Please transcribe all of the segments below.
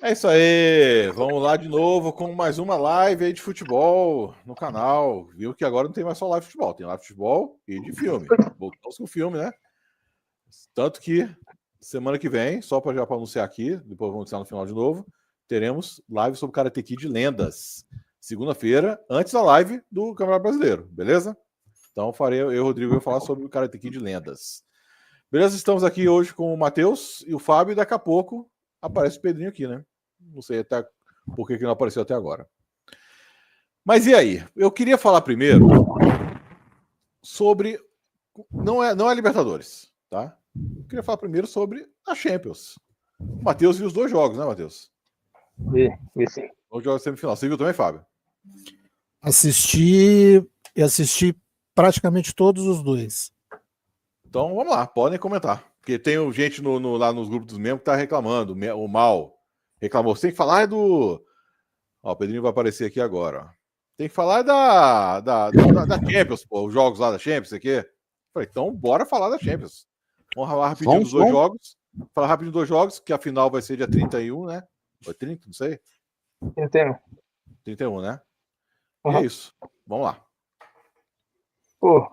É isso aí, vamos lá de novo com mais uma live aí de futebol no canal. Viu que agora não tem mais só live de futebol, tem live de futebol e de filme. Voltamos com o filme, né? Tanto que semana que vem, só para já pra anunciar aqui, depois vamos anunciar no final de novo, teremos live sobre Karate Kid Lendas. Segunda-feira, antes da live do Campeonato Brasileiro, beleza? Então eu e o Rodrigo vou falar sobre o Karate Kid Lendas. Beleza? Estamos aqui hoje com o Matheus e o Fábio e daqui a pouco aparece o Pedrinho aqui, né? Não sei até por que não apareceu até agora. Mas e aí? Eu queria falar primeiro sobre... Não é Libertadores, tá? Eu queria falar primeiro sobre a Champions. O Matheus viu os dois jogos, né, Matheus? Vi sim. Os jogos semifinal. Você viu também, Fábio? Assisti praticamente todos os dois. Então vamos lá, podem comentar. Porque tem gente lá nos grupos dos membros que tá reclamando. O Mal reclamou. Você tem que falar do... Ó, o Pedrinho vai aparecer aqui agora. Ó. Tem que falar da Champions, pô. Os jogos lá da Champions, aqui. Falei, então bora falar da Champions. Vamos falar rapidinho dos dois jogos. Falar rapidinho dos dois jogos, que a final vai ser dia 31, né? Ou 30, não sei. 31. 31, né? Uhum. E é isso. Vamos lá. Pô,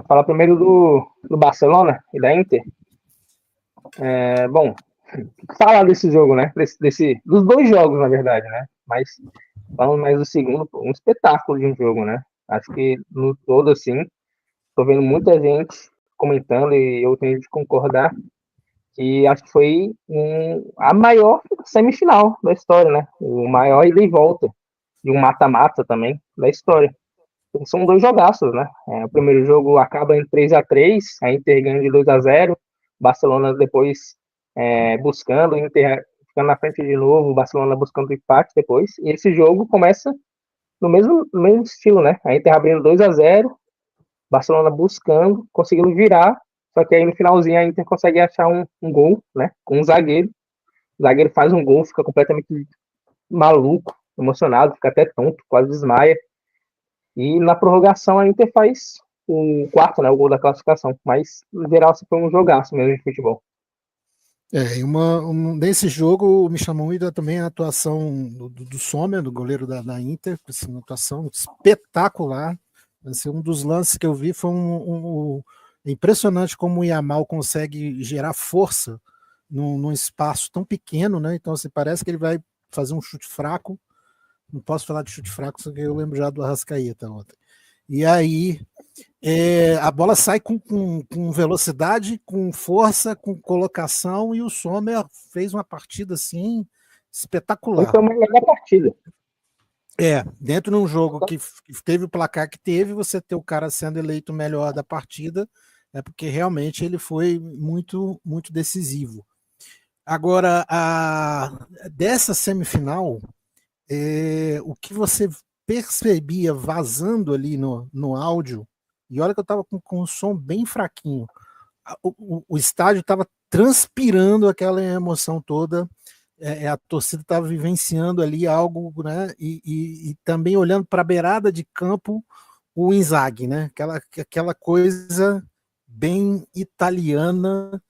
falar primeiro do Barcelona e da Inter. Bom, falar desse jogo, né? Dos dois jogos, na verdade, né? Mas falando mais do segundo, um espetáculo de um jogo, né? Acho que no todo, assim, tô vendo muita gente comentando e eu tenho de concordar que acho que foi a maior semifinal da história, né? O maior ida e volta de um mata-mata também da história. São dois jogaços, né? O primeiro jogo acaba em 3-3, a Inter ganha de 2-0, Barcelona depois buscando, a Inter ficando na frente de novo, o Barcelona buscando o empate depois, e esse jogo começa no mesmo estilo, né? A Inter abrindo 2-0, Barcelona buscando, conseguindo virar, só que aí no finalzinho a Inter consegue achar um gol, né? Com um zagueiro, o zagueiro faz um gol, fica completamente maluco, emocionado, fica até tonto, quase desmaia. E na prorrogação a Inter faz o quarto, né, o gol da classificação. Mas, no geral, foi um jogaço mesmo de futebol. Nesse jogo me chamou muito também a atuação do Sommer, do goleiro da Inter, assim, uma atuação espetacular. Assim, um dos lances que eu vi foi impressionante como o Yamal consegue gerar força num espaço tão pequeno, né? Então, assim, parece que ele vai fazer um chute fraco. Não posso falar de chute fraco, só que eu lembro já do Arrascaeta ontem. E aí a bola sai com velocidade, com força, com colocação, e o Sommer fez uma partida assim espetacular. Foi uma melhor partida. Dentro de um jogo que teve o placar que teve, você ter o cara sendo eleito o melhor da partida, é porque realmente ele foi muito, muito decisivo. Agora, dessa semifinal, o que você percebia vazando ali no áudio, e olha que eu estava com o som bem fraquinho, o estádio estava transpirando aquela emoção toda, a torcida estava vivenciando ali algo, né, e também olhando para a beirada de campo o Inzaghi, né, aquela coisa bem italiana,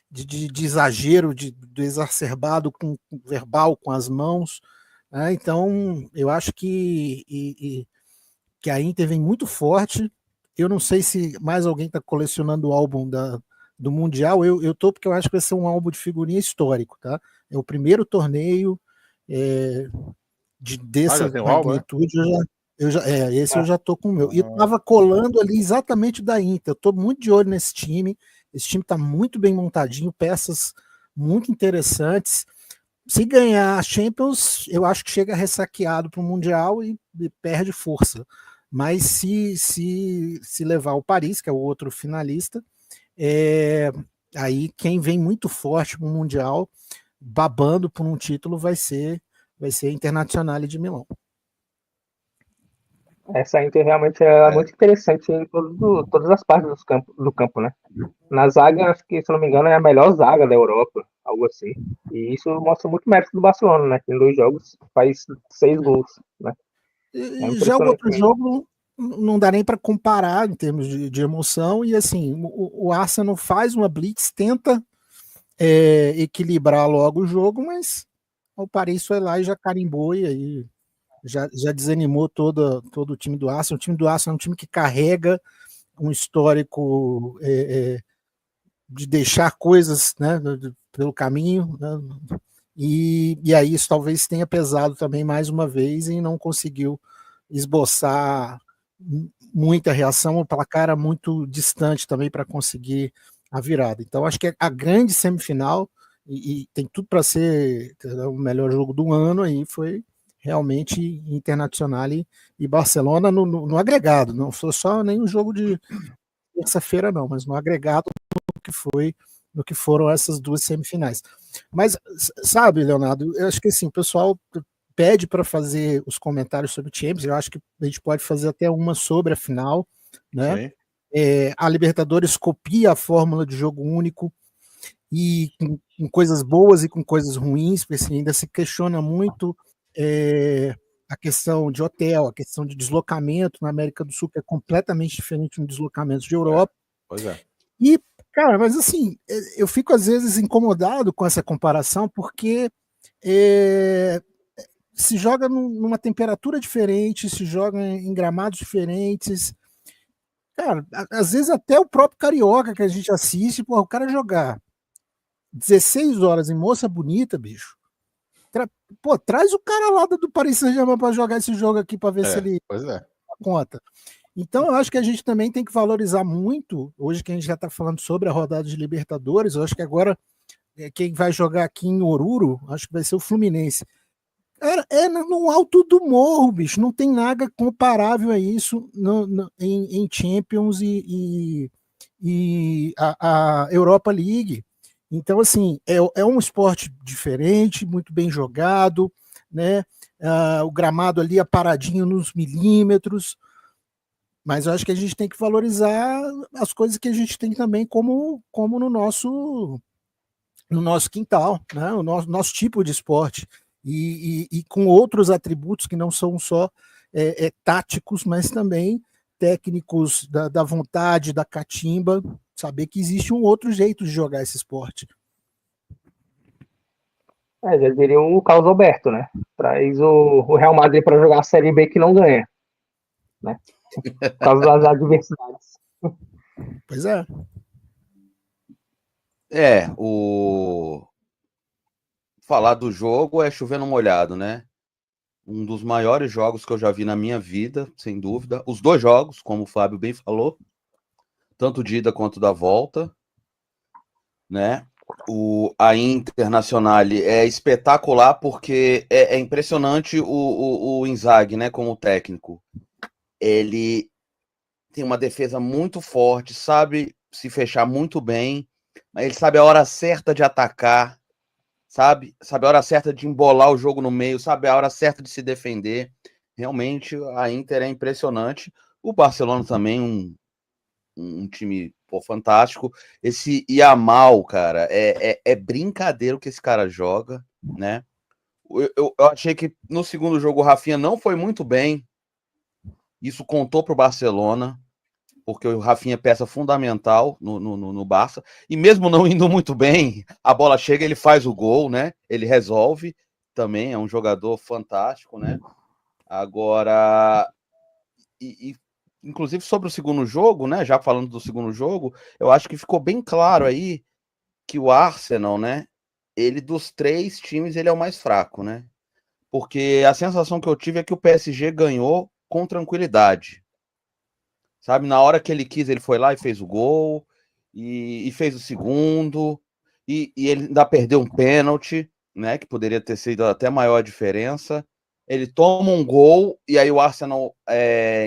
de exagero, do exacerbado com verbal, com as mãos. Então, eu acho que a Inter vem muito forte. Eu não sei se mais alguém está colecionando o álbum do Mundial. Eu tô porque eu acho que vai ser um álbum de figurinha histórico, tá? É o primeiro torneio dessa magnitude. Esse eu já tô com o meu. E eu tava colando ali exatamente da Inter. Eu tô muito de olho nesse time. Esse time está muito bem montadinho, peças muito interessantes. Se ganhar a Champions, eu acho que chega ressaqueado para o Mundial e perde força. Mas se levar o Paris, que é o outro finalista, aí quem vem muito forte para o Mundial, babando por um título, vai ser a Internazionale de Milão. Essa Inter realmente é muito interessante em todas as partes do campo, né? Na zaga, acho que, se não me engano, é a melhor zaga da Europa, algo assim. E isso mostra muito mérito do Barcelona, né? Em 2 jogos faz 6 gols, né? Já o outro jogo não dá nem para comparar em termos de emoção. E assim, o Arsenal faz uma blitz, tenta equilibrar logo o jogo, mas o Paris foi lá e já carimbou, e aí já desanimou todo o time do Arsenal. O time do Arsenal é um time que carrega um histórico de deixar coisas, né, pelo caminho, né, e aí isso talvez tenha pesado também mais uma vez e não conseguiu esboçar muita reação, o placar era muito distante também para conseguir a virada. Então acho que a grande semifinal, e tem tudo para ser o melhor jogo do ano, aí foi realmente Internacional e Barcelona no agregado, não foi só nem um jogo de terça-feira não, mas no agregado no que foram essas duas semifinais. Mas sabe, Leonardo, eu acho que assim, o pessoal pede para fazer os comentários sobre o Champions, eu acho que a gente pode fazer até uma sobre a final, né? A Libertadores copia a fórmula de jogo único e com coisas boas e com coisas ruins, porque assim, ainda se questiona muito a questão de hotel, a questão de deslocamento na América do Sul, que é completamente diferente do deslocamento de Europa. Pois é. E, cara, mas assim, eu fico às vezes incomodado com essa comparação, porque se joga numa temperatura diferente, se joga em gramados diferentes. Cara, às vezes até o próprio Carioca que a gente assiste, pô, o cara jogar 16 horas em Moça Bonita, bicho. Pô, traz o cara lá do Paris Saint-Germain para jogar esse jogo aqui para ver se ele conta. Então, eu acho que a gente também tem que valorizar muito, hoje que a gente já está falando sobre a rodada de Libertadores, eu acho que agora quem vai jogar aqui em Oruro, acho que vai ser o Fluminense. É no alto do morro, bicho, não tem nada comparável a isso em Champions e a Europa League. Então, assim, é um esporte diferente, muito bem jogado, né? O gramado ali é paradinho nos milímetros, mas eu acho que a gente tem que valorizar as coisas que a gente tem também como no nosso quintal, né? O nosso tipo de esporte e com outros atributos que não são só táticos, mas também técnicos da vontade, da catimba, saber que existe um outro jeito de jogar esse esporte. Já diria o Carlos Alberto, né? Traz o Real Madrid para jogar a Série B que não ganha, né? Por causa das adversidades. Pois é. Falar do jogo é chover no molhado, né? Um dos maiores jogos que eu já vi na minha vida, sem dúvida. Os dois jogos, como o Fábio bem falou, tanto de ida quanto da volta, né? A Internacional é espetacular porque é impressionante o Inzaghi, né? Como técnico. Ele tem uma defesa muito forte, sabe se fechar muito bem, mas ele sabe a hora certa de atacar, sabe a hora certa de embolar o jogo no meio, sabe a hora certa de se defender. Realmente a Inter é impressionante. O Barcelona também, um time fantástico. Esse Yamal, cara, é brincadeira o que esse cara joga, né? Eu achei que no segundo jogo o Rafinha não foi muito bem. Isso contou pro Barcelona, porque o Rafinha é peça fundamental no Barça, e mesmo não indo muito bem, a bola chega, ele faz o gol, né? Ele resolve também, é um jogador fantástico, né? Agora, inclusive sobre o segundo jogo, né? Já falando do segundo jogo, eu acho que ficou bem claro aí que o Arsenal, né? Ele dos três times, ele é o mais fraco, né? Porque a sensação que eu tive é que o PSG ganhou com tranquilidade. Sabe, na hora que ele quis, ele foi lá e fez o gol, e fez o segundo, e ele ainda perdeu um pênalti, né, que poderia ter sido até maior a diferença. Ele toma um gol, e aí o Arsenal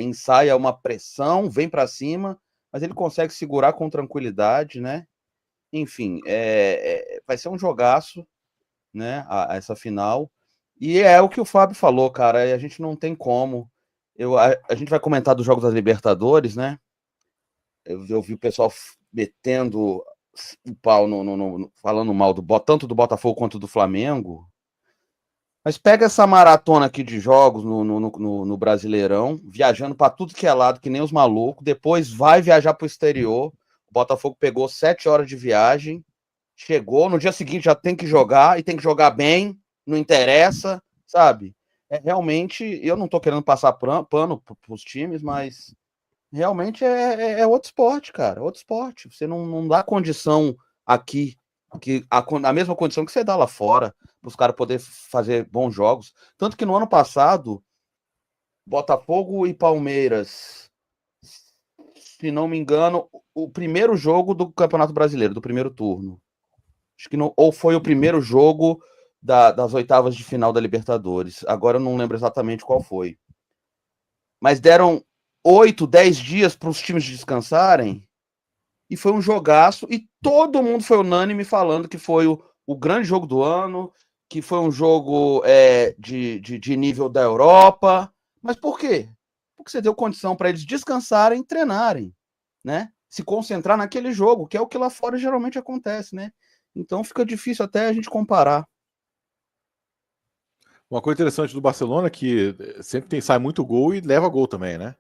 ensaia uma pressão, vem para cima, mas ele consegue segurar com tranquilidade, né? Enfim, vai ser um jogaço, né, essa final. E é o que o Fábio falou, cara, a gente não tem como. A gente vai comentar dos jogos das Libertadores, né? Eu vi o pessoal metendo o pau, falando mal tanto do Botafogo quanto do Flamengo. Mas pega essa maratona aqui de jogos no Brasileirão, viajando para tudo que é lado, que nem os malucos. Depois vai viajar para o exterior. O Botafogo pegou 7 horas de viagem, chegou. No dia seguinte já tem que jogar, e tem que jogar bem, não interessa, sabe? Realmente, eu não tô querendo passar pano pros times, mas realmente é outro esporte, cara, outro esporte. Você não dá condição aqui, a mesma condição que você dá lá fora, para os caras poderem fazer bons jogos. Tanto que no ano passado, Botafogo e Palmeiras, se não me engano, o primeiro jogo do Campeonato Brasileiro, do primeiro turno. Acho que não, ou foi o primeiro jogo das oitavas de final da Libertadores. Agora eu não lembro exatamente qual foi. Mas deram 8, 10 dias para os times descansarem e foi um jogaço e todo mundo foi unânime falando que foi o grande jogo do ano, que foi um jogo de nível da Europa. Mas por quê? Porque você deu condição para eles descansarem, treinarem, né? Se concentrar naquele jogo, que é o que lá fora geralmente acontece, né? Então fica difícil até a gente comparar. Uma coisa interessante do Barcelona é que sempre sai muito gol e leva gol também, né?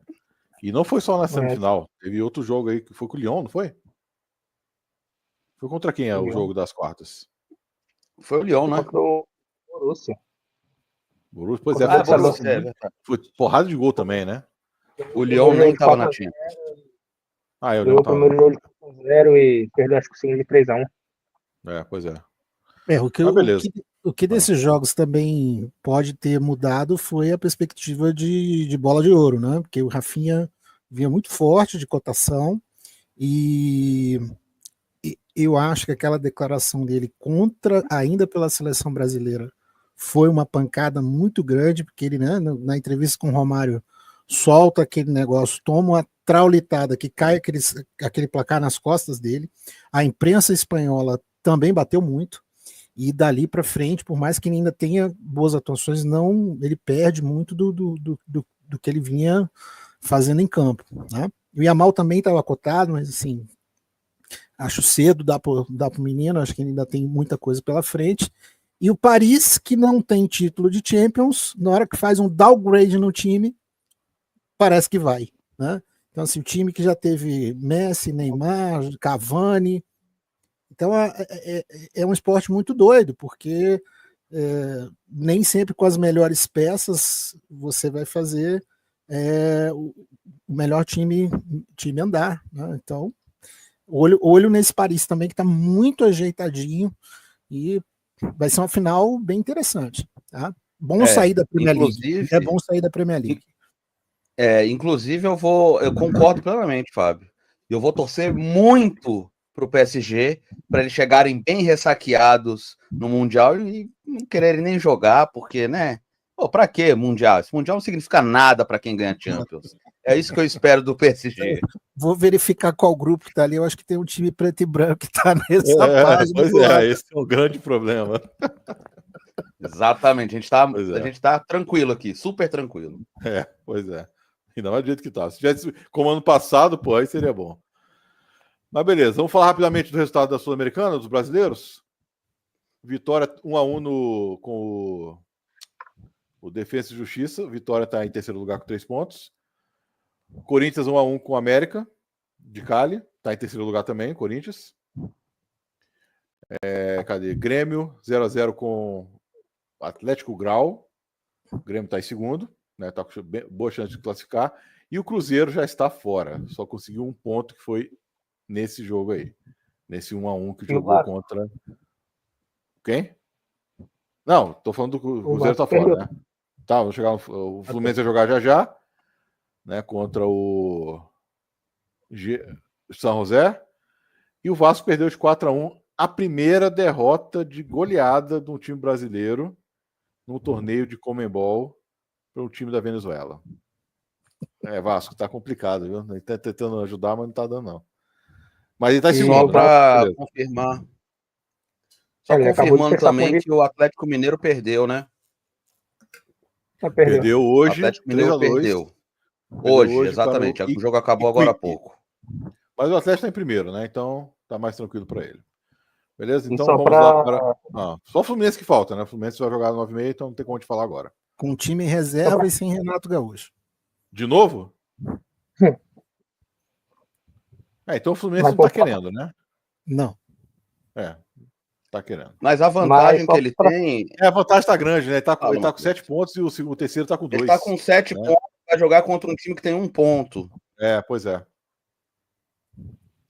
E não foi só na semifinal. Teve outro jogo aí que foi com o Lyon, não foi? Foi contra quem é o jogo das quartas? Foi o Lyon, né? Contra o Borussia. Borussia, pois foi porrada de gol também, né? O Lyon nem estava na Champions. O Lyon tava. O primeiro jogo de 0 e perdeu acho que o segundo de 3-1. Pois é. O que desses jogos também pode ter mudado foi a perspectiva de bola de ouro, né? Porque o Rafinha vinha muito forte de cotação e eu acho que aquela declaração dele ainda pela seleção brasileira, foi uma pancada muito grande, porque ele, né, na entrevista com o Romário, solta aquele negócio, toma uma traulitada que cai aquele placar nas costas dele. A imprensa espanhola também bateu muito. E dali para frente, por mais que ele ainda tenha boas atuações, ele perde muito do que ele vinha fazendo em campo, né? O Yamal também estava cotado, mas assim, acho cedo dar para o menino, acho que ele ainda tem muita coisa pela frente. E o Paris, que não tem título de Champions, na hora que faz um downgrade no time, parece que vai, né? Então, assim, o time que já teve Messi, Neymar, Cavani. Então é um esporte muito doido, porque nem sempre com as melhores peças você vai fazer o melhor time andar, né? Então, olho nesse Paris também, que está muito ajeitadinho e vai ser uma final bem interessante. Tá? Bom sair da Premier League. É bom sair da Premier League. Inclusive, eu concordo plenamente, Fábio. Eu vou torcer muito para o PSG, para eles chegarem bem ressaqueados no Mundial e não quererem nem jogar, porque, né? Para que Mundial? Esse Mundial não significa nada para quem ganha Champions. É isso que eu espero do PSG. Vou verificar qual grupo que tá ali. Eu acho que tem um time preto e branco que tá nessa página. Pois esse é o grande problema. Exatamente. A gente tá tranquilo aqui, super tranquilo. Pois é. E não é do jeito que tá. Se tivesse como ano passado, pô, aí seria bom. Mas beleza, vamos falar rapidamente do resultado da Sul-Americana, dos brasileiros. Vitória 1-1 com o Defensa e Justiça. Vitória está em terceiro lugar com 3 pontos. Corinthians 1-1 com o América de Cali. Está em terceiro lugar também, Corinthians. Cadê? Grêmio 0-0 com Atlético Grau. O Grêmio está em segundo, né? Tá com boa chance de classificar. E o Cruzeiro já está fora. Só conseguiu 1 ponto, que foi nesse jogo aí. Nesse 1-1 que jogou contra... Quem? Não, tô falando do Cruzeiro tá fora, né? Tá, vamos chegar o Fluminense vai jogar já, né? Contra o São José. E o Vasco perdeu de 4-1. A primeira derrota de goleada de um time brasileiro no torneio de Conmebol para um time da Venezuela. Vasco, tá complicado, viu? Ele tá tentando ajudar, mas não tá dando, não. Mas ele tá em segundo. Só para confirmar. Só confirmando também que o Atlético Mineiro perdeu, né? Perdeu hoje. O Atlético Mineiro perdeu. Hoje, exatamente. O jogo acabou agora há pouco. Mas o Atlético tá em primeiro, né? Então tá mais tranquilo para ele. Beleza? Então vamos lá para. Só o Fluminense que falta, né? O Fluminense vai jogar 9h30, então não tem como te falar agora. Com time em reserva e sem Renato Gaúcho. De novo? Então o Fluminense não tá querendo, né? Não. Tá querendo. Mas a vantagem que ele tem. A vantagem tá grande, né? Ele tá com Matheus. 7 pontos e o terceiro tá com 2. Ele tá com 7 pontos pra jogar contra um time que tem 1 ponto. Pois é.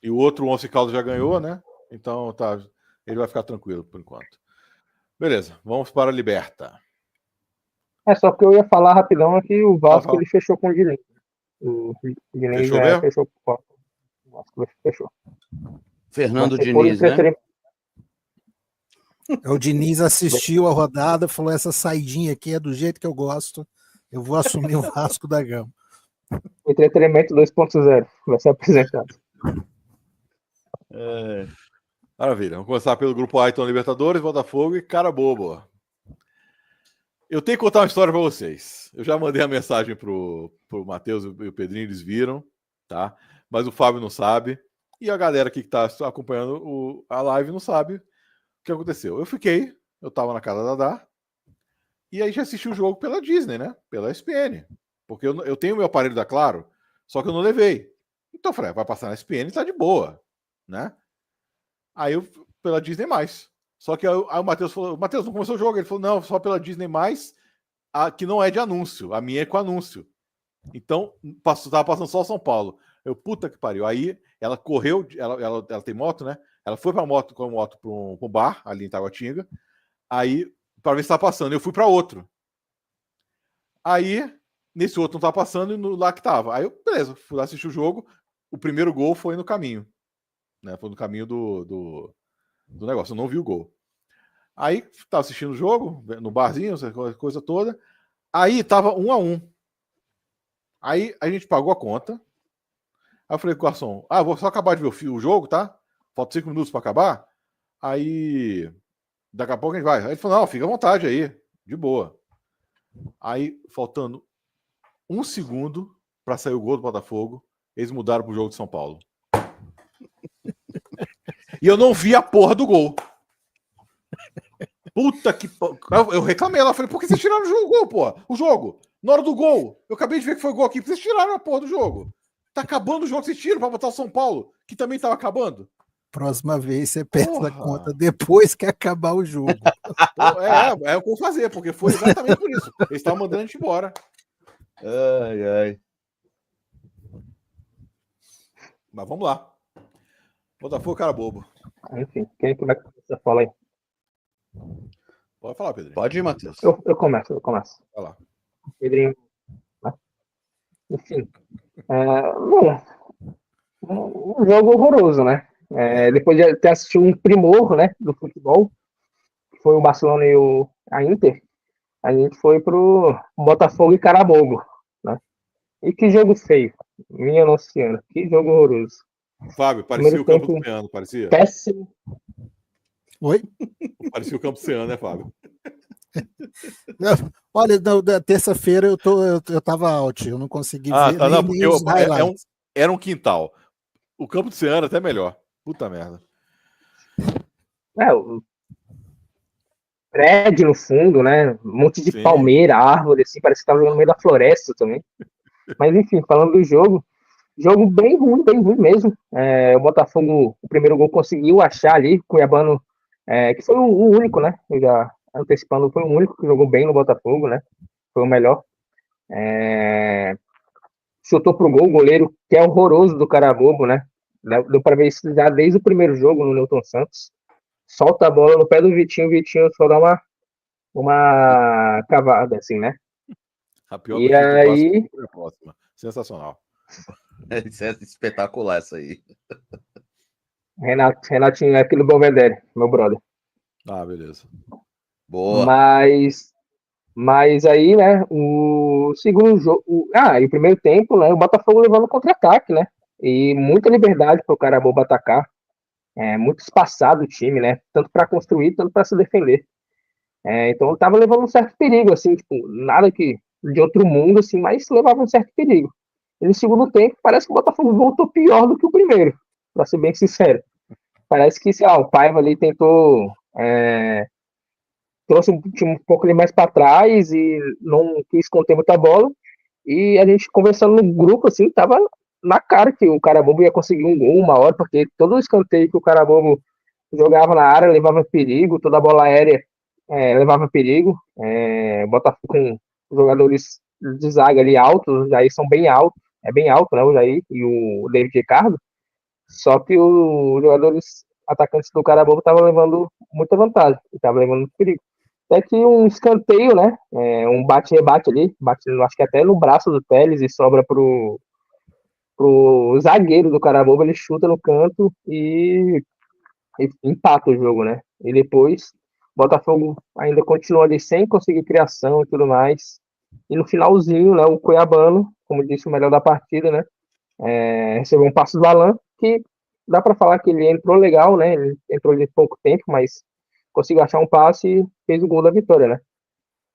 E o outro, o Once Caldas, já ganhou, né? Então tá, ele vai ficar tranquilo por enquanto. Beleza, vamos para a Liberta. Só que eu ia falar rapidão que o Vasco ele fechou com o Diniz. O Diniz fechou com o Vasco. Fechou. Fernando Diniz, né? O Diniz assistiu a rodada, falou: essa saidinha aqui é do jeito que eu gosto, eu vou assumir o Vasco da Gama. Entretenimento 2.0 vai ser apresentado. Maravilha, vamos começar pelo grupo A, então, Libertadores, Botafogo e Carabobo. Eu tenho que contar uma história para vocês. Eu já mandei a mensagem pro Matheus e o Pedrinho, eles viram, tá? Mas o Fábio não sabe. E a galera aqui que está acompanhando a live não sabe o que aconteceu. Eu estava na casa da Dá, e aí já assisti o jogo pela Disney, né? Pela ESPN. Porque eu tenho o meu aparelho da Claro, só que eu não levei. Então eu falei, vai passar na ESPN e tá de boa, né? Aí eu, pela Disney+. Só que aí o Matheus falou, Matheus, não começou o jogo? Ele falou, não, só pela Disney+, que não é de anúncio. A minha é com anúncio. Então, tava passando só São Paulo. Eu, puta que pariu. Aí ela correu, ela tem moto, né? Ela foi com a moto para um bar, ali em Taguatinga. Aí, para ver se tá passando. Eu fui para outro. Aí, nesse outro não tá passando e lá que tava. Aí eu, beleza, fui lá assistir o jogo. O primeiro gol foi no caminho. Né? Foi no caminho do negócio. Eu não vi o gol. Aí, tava assistindo o jogo, no barzinho, essa coisa toda. Aí, tava 1-1. Aí, a gente pagou a conta. Aí eu falei com o garçom, vou só acabar de ver o jogo, tá? Falta 5 minutos para acabar. Aí, daqui a pouco a gente vai. Aí ele falou, não, fica à vontade aí, de boa. Aí, faltando 1 segundo para sair o gol do Botafogo, eles mudaram pro jogo de São Paulo. E eu não vi a porra do gol. Puta que... Eu reclamei lá, falei, por que vocês tiraram o gol, porra? O jogo. Na hora do gol. Eu acabei de ver que foi gol aqui, por que vocês tiraram a porra do jogo? Tá acabando o jogo, vocês tiram pra botar o São Paulo, que também tava acabando. Próxima vez você perde a conta depois que acabar o jogo. É o que eu vou fazer, porque foi exatamente por isso. Eles estavam mandando a gente embora. Ai. Mas vamos lá. Botafogo, Carabobo. Enfim, quem é que vai começar a falar aí? Pode falar, Pedrinho. Pode ir, Matheus. Eu começo. Vai lá. Pedrinho. Enfim. Bom, um jogo horroroso, né? Depois de ter assistido um primor, né, do futebol, que foi o Barcelona e a Inter, a gente foi pro Botafogo e Carabobo, né? E que jogo feio. Minha Nossa Senhora, que jogo horroroso. Fábio, parecia o Campo do Piano, parecia? Péssimo. Oi? Parecia o Campo do Piano, né, Fábio? Olha, da terça-feira eu tava out, eu não consegui ver. Tá, não, porque era um quintal. O Campo do Ciano até melhor. Puta merda. O prédio no fundo, né? Um monte de palmeira, árvore, assim, parece que tava jogando no meio da floresta também. Mas enfim, falando do jogo bem ruim mesmo. O Botafogo, o primeiro gol conseguiu achar ali, Cuiabano, que foi o único, né? Eu já antecipando, foi o único que jogou bem no Botafogo, né? Foi o melhor. Chutou pro gol, o goleiro, que é horroroso do Carabobo, né? Deu pra ver isso já desde o primeiro jogo no Newton Santos. Solta a bola no pé do Vitinho, o Vitinho só dá uma cavada, assim, né? A pior e aí... a próxima. Sensacional. Isso é espetacular, isso aí. Renatinho é aquele Belvedere, meu brother. Beleza. Boa. Mas aí, né, o segundo jogo... e o primeiro tempo, né, o Botafogo levando contra-ataque, né? E muita liberdade para o Carabobo atacar. Muito espaçado o time, né? Tanto para construir, tanto para se defender. Então ele tava levando um certo perigo, assim, tipo, nada que de outro mundo, assim, mas levava um certo perigo. E no segundo tempo, parece que o Botafogo voltou pior do que o primeiro, para ser bem sincero. Parece que, sei lá, o Paiva ali tentou... trouxe um time um pouco ali mais para trás e não quis conter muita bola. E a gente conversando no grupo, assim, tava na cara que o Carabobo ia conseguir um gol uma hora, porque todo o escanteio que o Carabobo jogava na área, levava perigo, toda bola aérea levava perigo. O Botafogo com jogadores de zaga ali altos, o Jair são bem altos, é bem alto, né, o Jair e o David Ricardo, só que os jogadores atacantes do Carabobo estavam levando muita vantagem, estavam levando muito perigo. Até que um escanteio, né, um bate-rebate ali, bate, acho que até no braço do Telles e sobra pro zagueiro do Carabobo, ele chuta no canto e empata o jogo, né? E depois o Botafogo ainda continua ali sem conseguir criação e tudo mais. E no finalzinho, né, o Cuiabano, como disse, o melhor da partida, né? Recebeu um passe do Alan, que dá para falar que ele entrou legal, né? Ele entrou de pouco tempo, mas conseguiu achar um passe e fez o gol da vitória, né?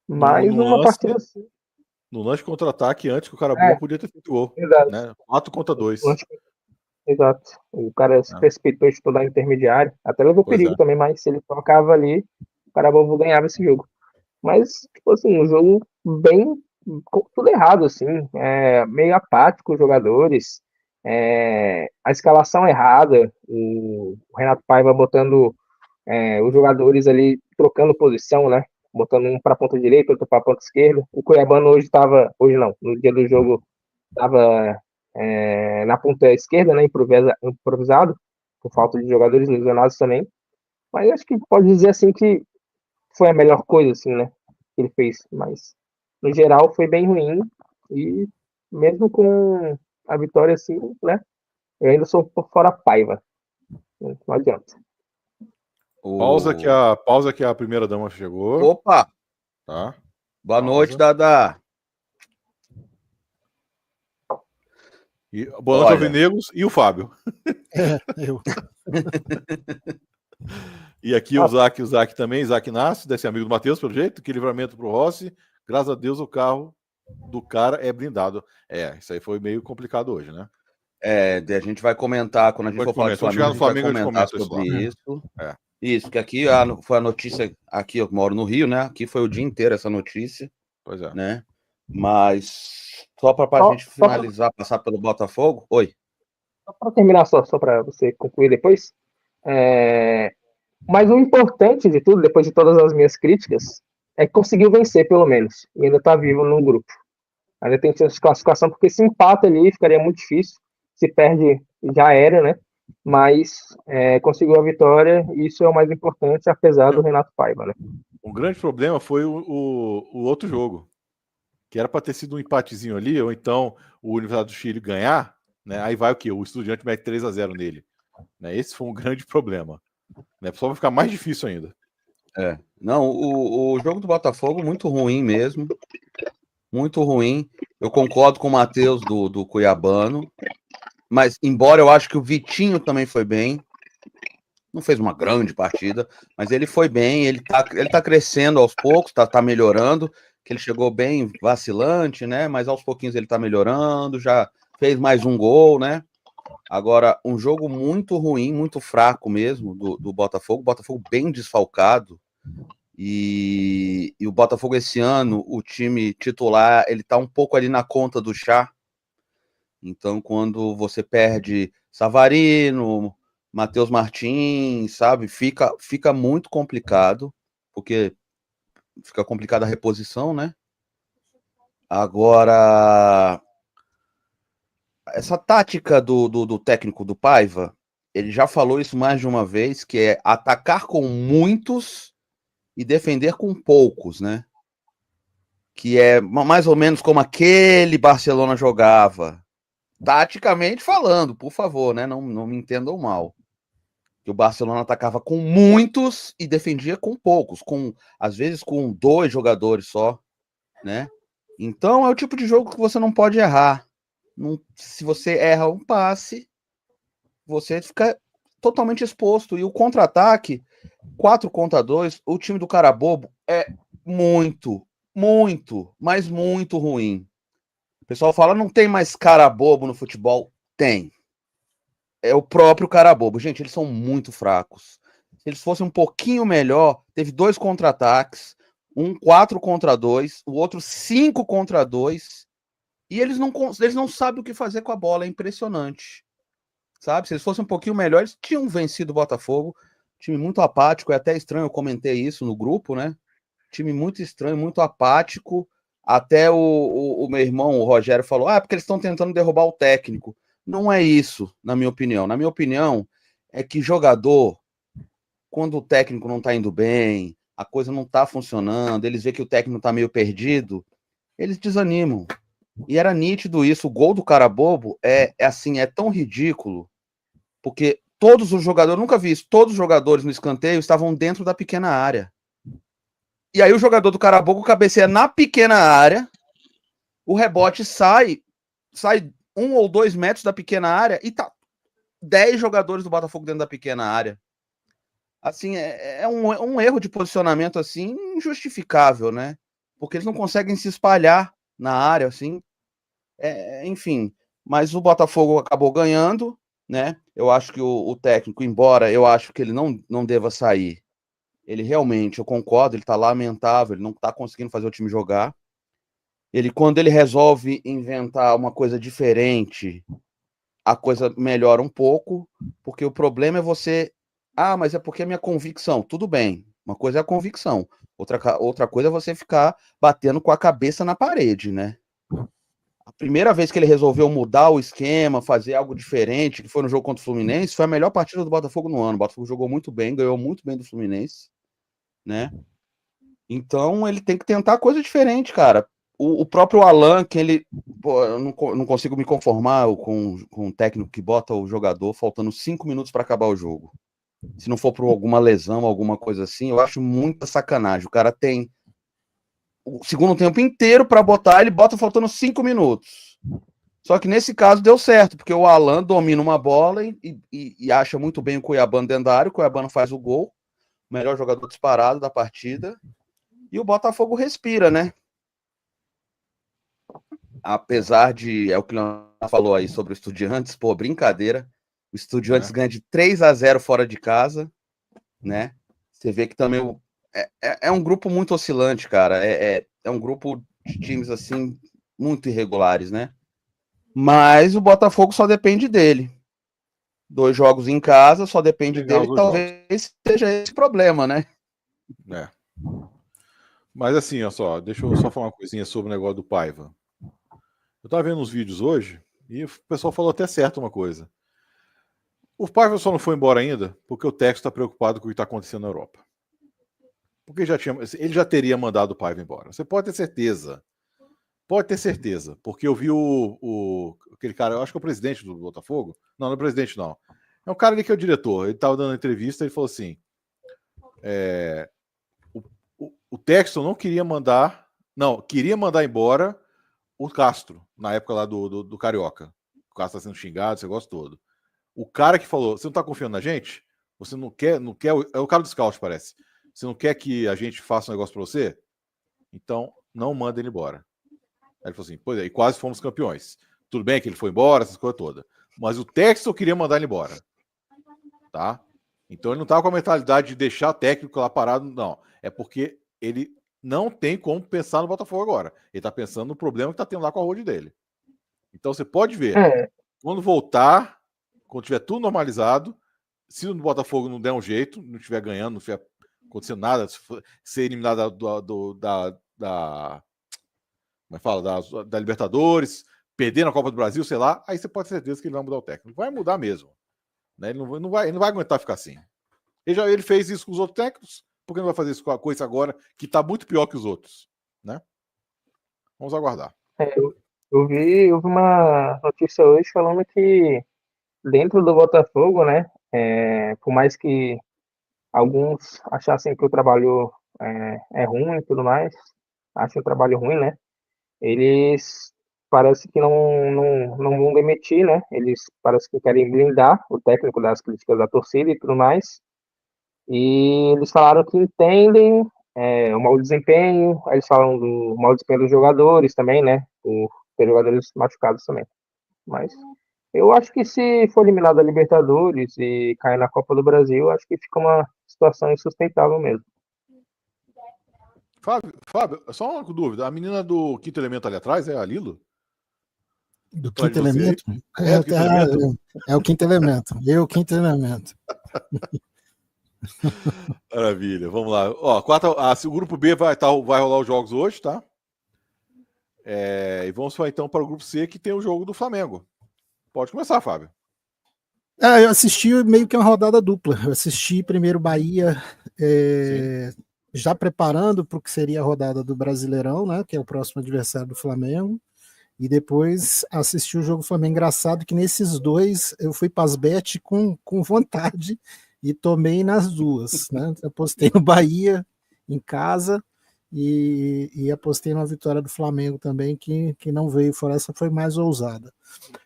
Mais uma partida assim. No lance contra-ataque, antes que o Carabobo podia ter feito gol. Exato. Né? 4-2. Exato. O cara se precipitou de estudar intermediário. Até levou perigo também, mas se ele tocava ali, o Carabobo ganhava esse jogo. Mas, tipo assim, um jogo bem. Tudo errado, assim. Meio apático os jogadores. A escalação errada. O Renato Paiva botando os jogadores ali, trocando posição, né? Botando um para a ponta direita, outro para a ponta esquerda. O Cuiabano hoje estava. Hoje não, no dia do jogo estava na ponta esquerda, né, improvisado, por falta de jogadores lesionados também. Mas acho que pode dizer assim que foi a melhor coisa, assim, né, que ele fez. Mas no geral foi bem ruim e mesmo com a vitória assim, né, eu ainda sou por fora Paiva. Não adianta. Pausa que a primeira dama chegou. Opa! Tá. Boa noite, Dada. E boa noite, Alvinegros e o Fábio. Eu. E aqui o Zac também, Zac Nasce, desse amigo do Matheus, pelo jeito, que livramento pro Rossi. Graças a Deus o carro do cara é blindado. Isso aí foi meio complicado hoje, né? A gente vai comentar, quando a gente for falar do Flamengo, a gente vai comentar sobre isso. Isso, que aqui foi a notícia, aqui eu moro no Rio, né? Aqui foi o dia inteiro essa notícia. Pois é. Né? Mas só para a gente finalizar, passar pelo Botafogo. Oi. Só para terminar, só para você concluir depois. Mas o importante de tudo, depois de todas as minhas críticas, é que conseguiu vencer, pelo menos. E ainda está vivo no grupo. Ainda tem chance de classificação, porque se empata ali, ficaria muito difícil. Se perde, já era, né? Mas conseguiu a vitória, e isso é o mais importante, apesar do Renato Paiva, né? O grande problema foi o outro jogo, que era para ter sido um empatezinho ali, ou então o Universidade do Chile ganhar, né? Aí vai o quê? O Estudiante mete 3-0 nele. Né? Esse foi um grande problema. Né? Só vai ficar mais difícil ainda. Não, o jogo do Botafogo muito ruim mesmo. Muito ruim. Eu concordo com o Matheus do Cuiabano. Mas, embora eu acho que o Vitinho também foi bem. Não fez uma grande partida, mas ele foi bem. Ele tá crescendo aos poucos, tá melhorando. Que ele chegou bem vacilante, né? Mas aos pouquinhos ele tá melhorando. Já fez mais um gol, né? Agora, um jogo muito ruim, muito fraco mesmo do Botafogo. Botafogo bem desfalcado. E o Botafogo esse ano, o time titular, ele tá um pouco ali na conta do chá. Então, quando você perde Savarino, Matheus Martins, sabe? Fica muito complicado, porque fica complicada a reposição, né? Agora, essa tática do técnico do Paiva, ele já falou isso mais de uma vez, que é atacar com muitos e defender com poucos, né? Que é mais ou menos como aquele Barcelona jogava. Taticamente falando, por favor, né? Não me entendam mal. Que o Barcelona atacava com muitos e defendia com poucos, às vezes com 2 jogadores só, né? Então é o tipo de jogo que você não pode errar. Se você erra um passe, você fica totalmente exposto. E o contra-ataque, 4-2, o time do Carabobo é muito, mas muito ruim. O pessoal fala, não tem mais cara bobo no futebol? Tem. É o próprio cara bobo. Gente, eles são muito fracos. Se eles fossem um pouquinho melhor, teve 2 contra-ataques, um 4-2, o outro 5-2, e eles não sabem o que fazer com a bola. É impressionante. Sabe? Se eles fossem um pouquinho melhores, tinham vencido o Botafogo, Time muito apático, é até estranho, eu comentei isso no grupo, né? Time muito estranho, muito apático. Até o meu irmão, o Rogério, falou: porque eles estão tentando derrubar o técnico. Não é isso, na minha opinião. Na minha opinião, é que jogador, quando o técnico não tá indo bem, a coisa não tá funcionando, eles veem que o técnico tá meio perdido, eles desanimam. E era nítido isso. O gol do cara bobo é assim, é tão ridículo, porque todos os jogadores, eu nunca vi isso, todos os jogadores no escanteio estavam dentro da pequena área. E aí o jogador do cara bobo cabeceia na pequena área, o rebote sai 1 ou 2 metros da pequena área e tá 10 jogadores do Botafogo dentro da pequena área. Assim, é um erro de posicionamento, assim, injustificável, né? Porque eles não conseguem se espalhar na área, assim. Enfim, mas o Botafogo acabou ganhando, né? Eu acho que o técnico, embora eu acho que ele não deva sair, ele realmente, eu concordo, ele tá lamentável, ele não tá conseguindo fazer o time jogar. Quando ele resolve inventar uma coisa diferente, a coisa melhora um pouco, porque o problema é você... mas é porque é minha convicção. Tudo bem, uma coisa é a convicção, outra coisa é você ficar batendo com a cabeça na parede, né? A primeira vez que ele resolveu mudar o esquema, fazer algo diferente, que foi no jogo contra o Fluminense, foi a melhor partida do Botafogo no ano. O Botafogo jogou muito bem, ganhou muito bem do Fluminense, né? Então ele tem que tentar coisa diferente, cara. O próprio Alan, que ele... eu não consigo me conformar com um técnico que bota o jogador faltando 5 minutos para acabar o jogo. Se não for por alguma lesão, alguma coisa assim, eu acho muita sacanagem. O cara tem o segundo tempo inteiro para botar, ele bota faltando 5 minutos. Só que nesse caso deu certo, porque o Alan domina uma bola e acha muito bem o Cuiabano dentro da área, o Cuiabano faz o gol, melhor jogador disparado da partida, e o Botafogo respira, né? Apesar de, é o que nós falou aí sobre o Estudiantes, pô, brincadeira, o Estudiantes ganha de 3-0 fora de casa, né? Você vê que também é um grupo muito oscilante, cara, é um grupo de times, assim, muito irregulares, né? Mas o Botafogo só depende dele. 2 jogos em casa, só depende dele, talvez seja esse problema, né? Mas assim, ó só, deixa eu só falar uma coisinha sobre o negócio do Paiva. Eu tava vendo uns vídeos hoje e o pessoal falou até certo uma coisa. O Paiva só não foi embora ainda porque o Texto está preocupado com o que está acontecendo na Europa. Porque ele já teria mandado o Paiva embora. Você pode ter certeza. Pode ter certeza. Porque eu vi aquele cara, eu acho que é o presidente do Botafogo. Não é o presidente, não. É um cara ali que é o diretor. Ele estava dando uma entrevista e ele falou assim: o Texto não queria mandar. Não, queria mandar embora o Castro, na época lá do Carioca. O Castro está sendo xingado, esse negócio todo. O cara que falou: você não está confiando na gente? Você não quer. É o cara do scout, parece. Você não quer que a gente faça um negócio para você? Então, não manda ele embora. Aí ele falou assim: pois é, e quase fomos campeões. Tudo bem que ele foi embora, essas coisas todas. Mas o Texto queria mandar ele embora. Tá? Então ele não estava com a mentalidade de deixar o técnico lá parado, não. É porque ele não tem como pensar no Botafogo agora. Ele está pensando no problema que está tendo lá com a road dele. Então você pode ver. Quando voltar, quando tiver tudo normalizado, se o Botafogo não der um jeito, não estiver ganhando, não estiver acontecendo nada, se ser eliminado como é que fala? Da Libertadores, perder na Copa do Brasil, sei lá, aí você pode ter certeza que ele vai mudar o técnico. Vai mudar mesmo. Né? Ele não vai aguentar ficar assim. Ele fez isso com os outros técnicos, por que não vai fazer isso com isso agora, que está muito pior que os outros? Né? Vamos aguardar. Eu vi uma notícia hoje falando que dentro do Botafogo, né, por mais que alguns achassem que o trabalho é ruim e tudo mais, acham o trabalho ruim, né, eles parece que não vão demitir, né, eles parece que querem blindar o técnico das críticas da torcida e tudo mais, e eles falaram que entendem o mau desempenho, aí eles falam do mau desempenho dos jogadores também, né, por ter jogadores machucados também, mas eu acho que se for eliminado da Libertadores e cair na Copa do Brasil, acho que fica uma situação insustentável mesmo. Fábio, só uma dúvida. A menina do Quinto Elemento ali atrás é a Lilo? Do Quinto Elemento? É o Quinto Elemento. Eu, Quinto Elemento. Maravilha, vamos lá. Ó, o grupo B vai rolar os jogos hoje, tá? E vamos então para o grupo C, que tem o jogo do Flamengo. Pode começar, Fábio. Eu assisti meio que uma rodada dupla. Eu assisti primeiro Bahia, já preparando para o que seria a rodada do Brasileirão, né? Que é o próximo adversário do Flamengo. E depois assisti o jogo do Flamengo. Engraçado que nesses dois eu fui para as bet com vontade e tomei nas duas, né? Eu apostei no Bahia em casa e apostei na vitória do Flamengo também, que não veio fora. Essa foi mais ousada.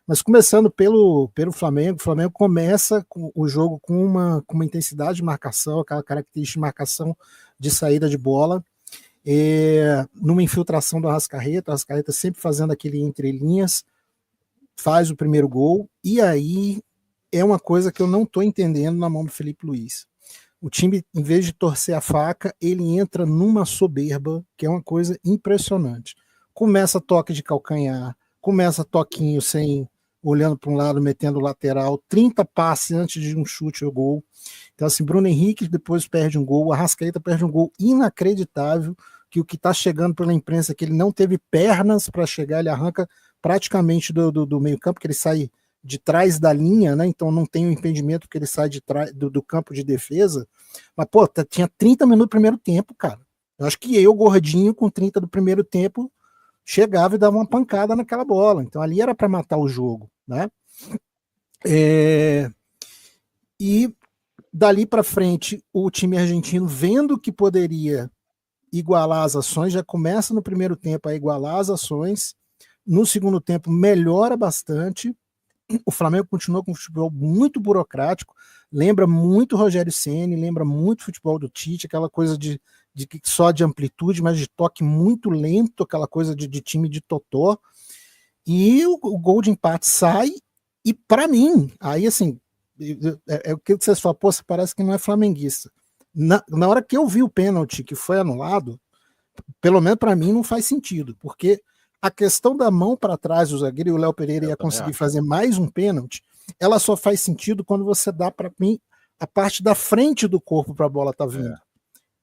Mas começando pelo Flamengo, o Flamengo começa o jogo com uma intensidade de marcação, aquela característica de marcação de saída de bola, numa infiltração do Arrascaeta, sempre fazendo aquele entre linhas, faz o primeiro gol, e aí é uma coisa que eu não estou entendendo na mão do Felipe Luiz. O time, em vez de torcer a faca, ele entra numa soberba, que é uma coisa impressionante. Começa toque de calcanhar, começa toquinho olhando para um lado, metendo lateral, 30 passes antes de um chute ao gol. Então, assim, Bruno Henrique depois perde um gol, Arrascaeta perde um gol inacreditável, que o que está chegando pela imprensa é que ele não teve pernas para chegar, ele arranca praticamente do meio campo, que ele sai de trás da linha, né? Então não tem o impedimento porque ele sai de trás do campo de defesa. Mas, pô, tinha 30 minutos do primeiro tempo, cara. Eu acho que eu, gordinho, com 30 do primeiro tempo, chegava e dava uma pancada naquela bola. Então ali era para matar o jogo, né? E dali para frente, o time argentino, vendo que poderia igualar as ações, já começa no primeiro tempo a igualar as ações. No segundo tempo, melhora bastante. O Flamengo continua com um futebol muito burocrático, lembra muito Rogério Ceni, lembra muito o futebol do Tite, aquela coisa de só de amplitude, mas de toque muito lento, aquela coisa de time de totó. E o gol de empate sai, e para mim, aí assim, é o que vocês falam, pô, parece que não é flamenguista. Na hora que eu vi o pênalti que foi anulado, pelo menos para mim não faz sentido, porque a questão da mão para trás do zagueiro, e o Léo Pereira ia conseguir fazer mais um pênalti, ela só faz sentido quando você dá para mim a parte da frente do corpo para a bola tá vindo.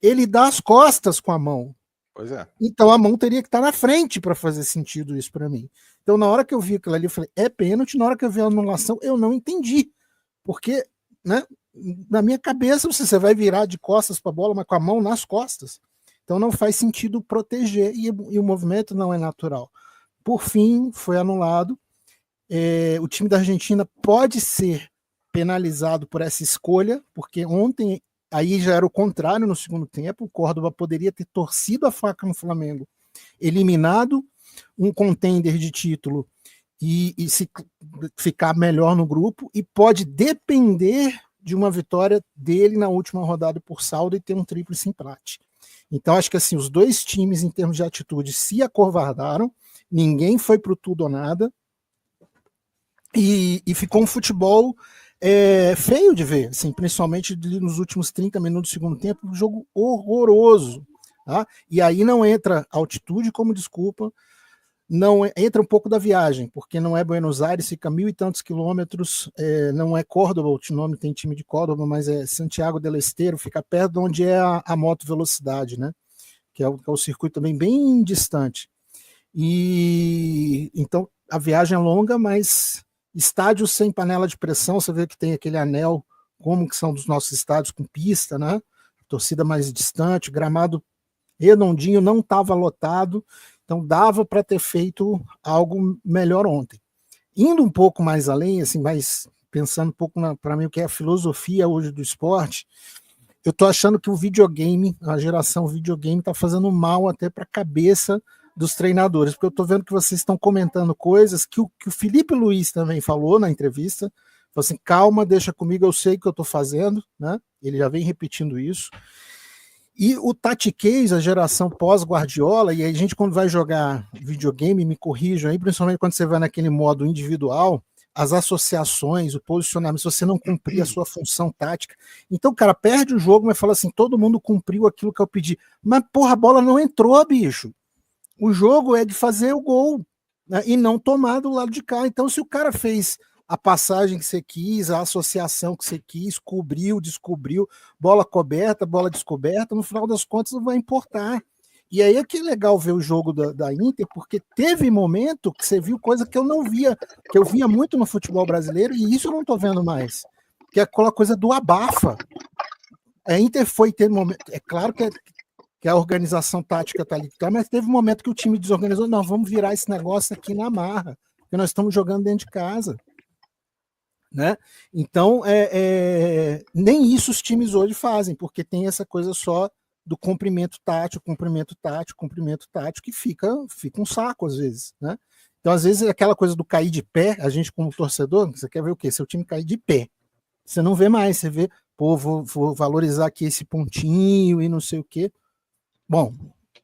Ele dá as costas com a mão. Pois é. Então a mão teria que estar na frente para fazer sentido isso para mim. Então na hora que eu vi aquilo ali, eu falei, é pênalti. Na hora que eu vi a anulação, eu não entendi. Porque, né, na minha cabeça, você vai virar de costas para a bola, mas com a mão nas costas. Então não faz sentido proteger e o movimento não é natural. Por fim, foi anulado. O time da Argentina pode ser penalizado por essa escolha, porque ontem aí já era o contrário no segundo tempo. O Córdoba poderia ter torcido a faca no Flamengo, eliminado um contender de título e se ficar melhor no grupo, e pode depender de uma vitória dele na última rodada por saldo e ter um tríplice empate. Então, acho que assim, os dois times, em termos de atitude, se acovardaram, ninguém foi pro tudo ou nada, e ficou um futebol feio de ver, assim, principalmente nos últimos 30 minutos do segundo tempo, um jogo horroroso. Tá? E aí não entra altitude como desculpa, não entra um pouco da viagem, porque não é Buenos Aires, fica 1.000 e tantos quilômetros, não é Córdoba, o nome tem time de Córdoba, mas é Santiago del Estero, fica perto de onde é a moto velocidade, né? Que é o circuito também bem distante. E então a viagem é longa, mas estádios sem panela de pressão, você vê que tem aquele anel, como que são dos nossos estádios com pista, né? Torcida mais distante, gramado redondinho, não estava lotado. Então dava para ter feito algo melhor ontem. Indo um pouco mais além, assim, mais pensando um pouco para mim o que é a filosofia hoje do esporte, eu estou achando que o videogame, a geração videogame, está fazendo mal até para a cabeça dos treinadores, porque eu estou vendo que vocês estão comentando coisas que o Felipe Luiz também falou na entrevista, falou assim, calma, deixa comigo, eu sei o que eu estou fazendo, né? Ele já vem repetindo isso. E o tatiquês, a geração pós-Guardiola, e a gente quando vai jogar videogame, me corrijam aí, principalmente quando você vai naquele modo individual, as associações, o posicionamento, se você não cumprir a sua função tática. Então o cara perde o jogo, mas fala assim, todo mundo cumpriu aquilo que eu pedi. Mas porra, a bola não entrou, bicho. O jogo é de fazer o gol, né, e não tomar do lado de cá. Então se o cara fez a passagem que você quis, a associação que você quis, cobriu, descobriu, bola coberta, bola descoberta, no final das contas não vai importar. E aí é que é legal ver o jogo da Inter, porque teve momento que você viu coisa que eu não via, que eu via muito no futebol brasileiro, e isso eu não estou vendo mais, que é aquela coisa do abafa. A Inter foi ter momento, é claro que a organização tática está ali, mas teve um momento que o time desorganizou, não, vamos virar esse negócio aqui na marra, porque nós estamos jogando dentro de casa. Né? Então, nem isso os times hoje fazem, porque tem essa coisa só do comprimento tático, que fica um saco às vezes. Né? Então, às vezes, aquela coisa do cair de pé, a gente como torcedor, você quer ver o quê? Seu time cair de pé. Você não vê mais, você vê, pô, vou valorizar aqui esse pontinho e não sei o quê. Bom,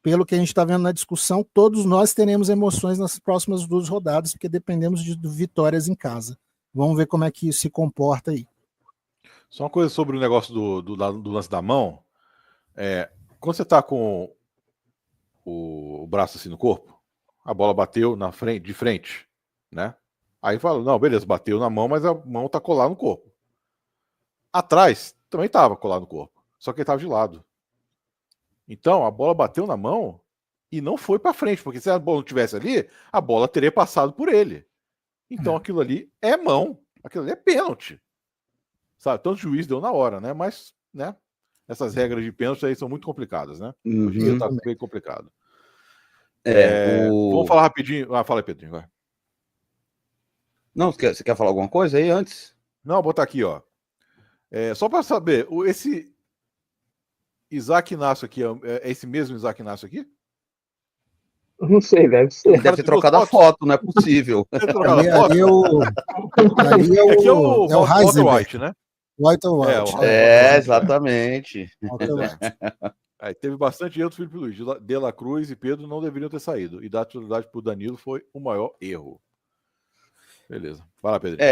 pelo que a gente está vendo na discussão, todos nós teremos emoções nas próximas 2 rodadas, porque dependemos de vitórias em casa. Vamos ver como é que isso se comporta aí. Só uma coisa sobre o negócio do lance da mão. Quando você tá com o braço assim no corpo, a bola bateu na frente, de frente, né? Aí fala, não, beleza, bateu na mão, mas a mão tá colada no corpo. Atrás também tava colado no corpo, só que ele tava de lado. Então a bola bateu na mão e não foi para frente, porque se a bola não tivesse ali, a bola teria passado por ele. Então aquilo ali é mão, aquilo ali é pênalti. Sabe? Então o juiz deu na hora, né? Mas, né? Essas regras de pênalti aí são muito complicadas, né? Hoje em dia tá bem complicado. Vamos falar rapidinho. Fala aí, Pedrinho. Vai. Não, você quer falar alguma coisa aí antes? Não, vou botar aqui, ó. Só para saber, esse Isaac Inácio aqui, é esse mesmo Isaac Inácio aqui? Não sei, deve ser. Ele deve ter trocado a foto, não é possível. Ali é o Walter White, né? Walter White. Exatamente. Aí teve bastante erro do Felipe Luiz. De La Cruz e Pedro não deveriam ter saído. E dar titularidade pro Danilo foi o maior erro. Beleza. Fala, Pedro.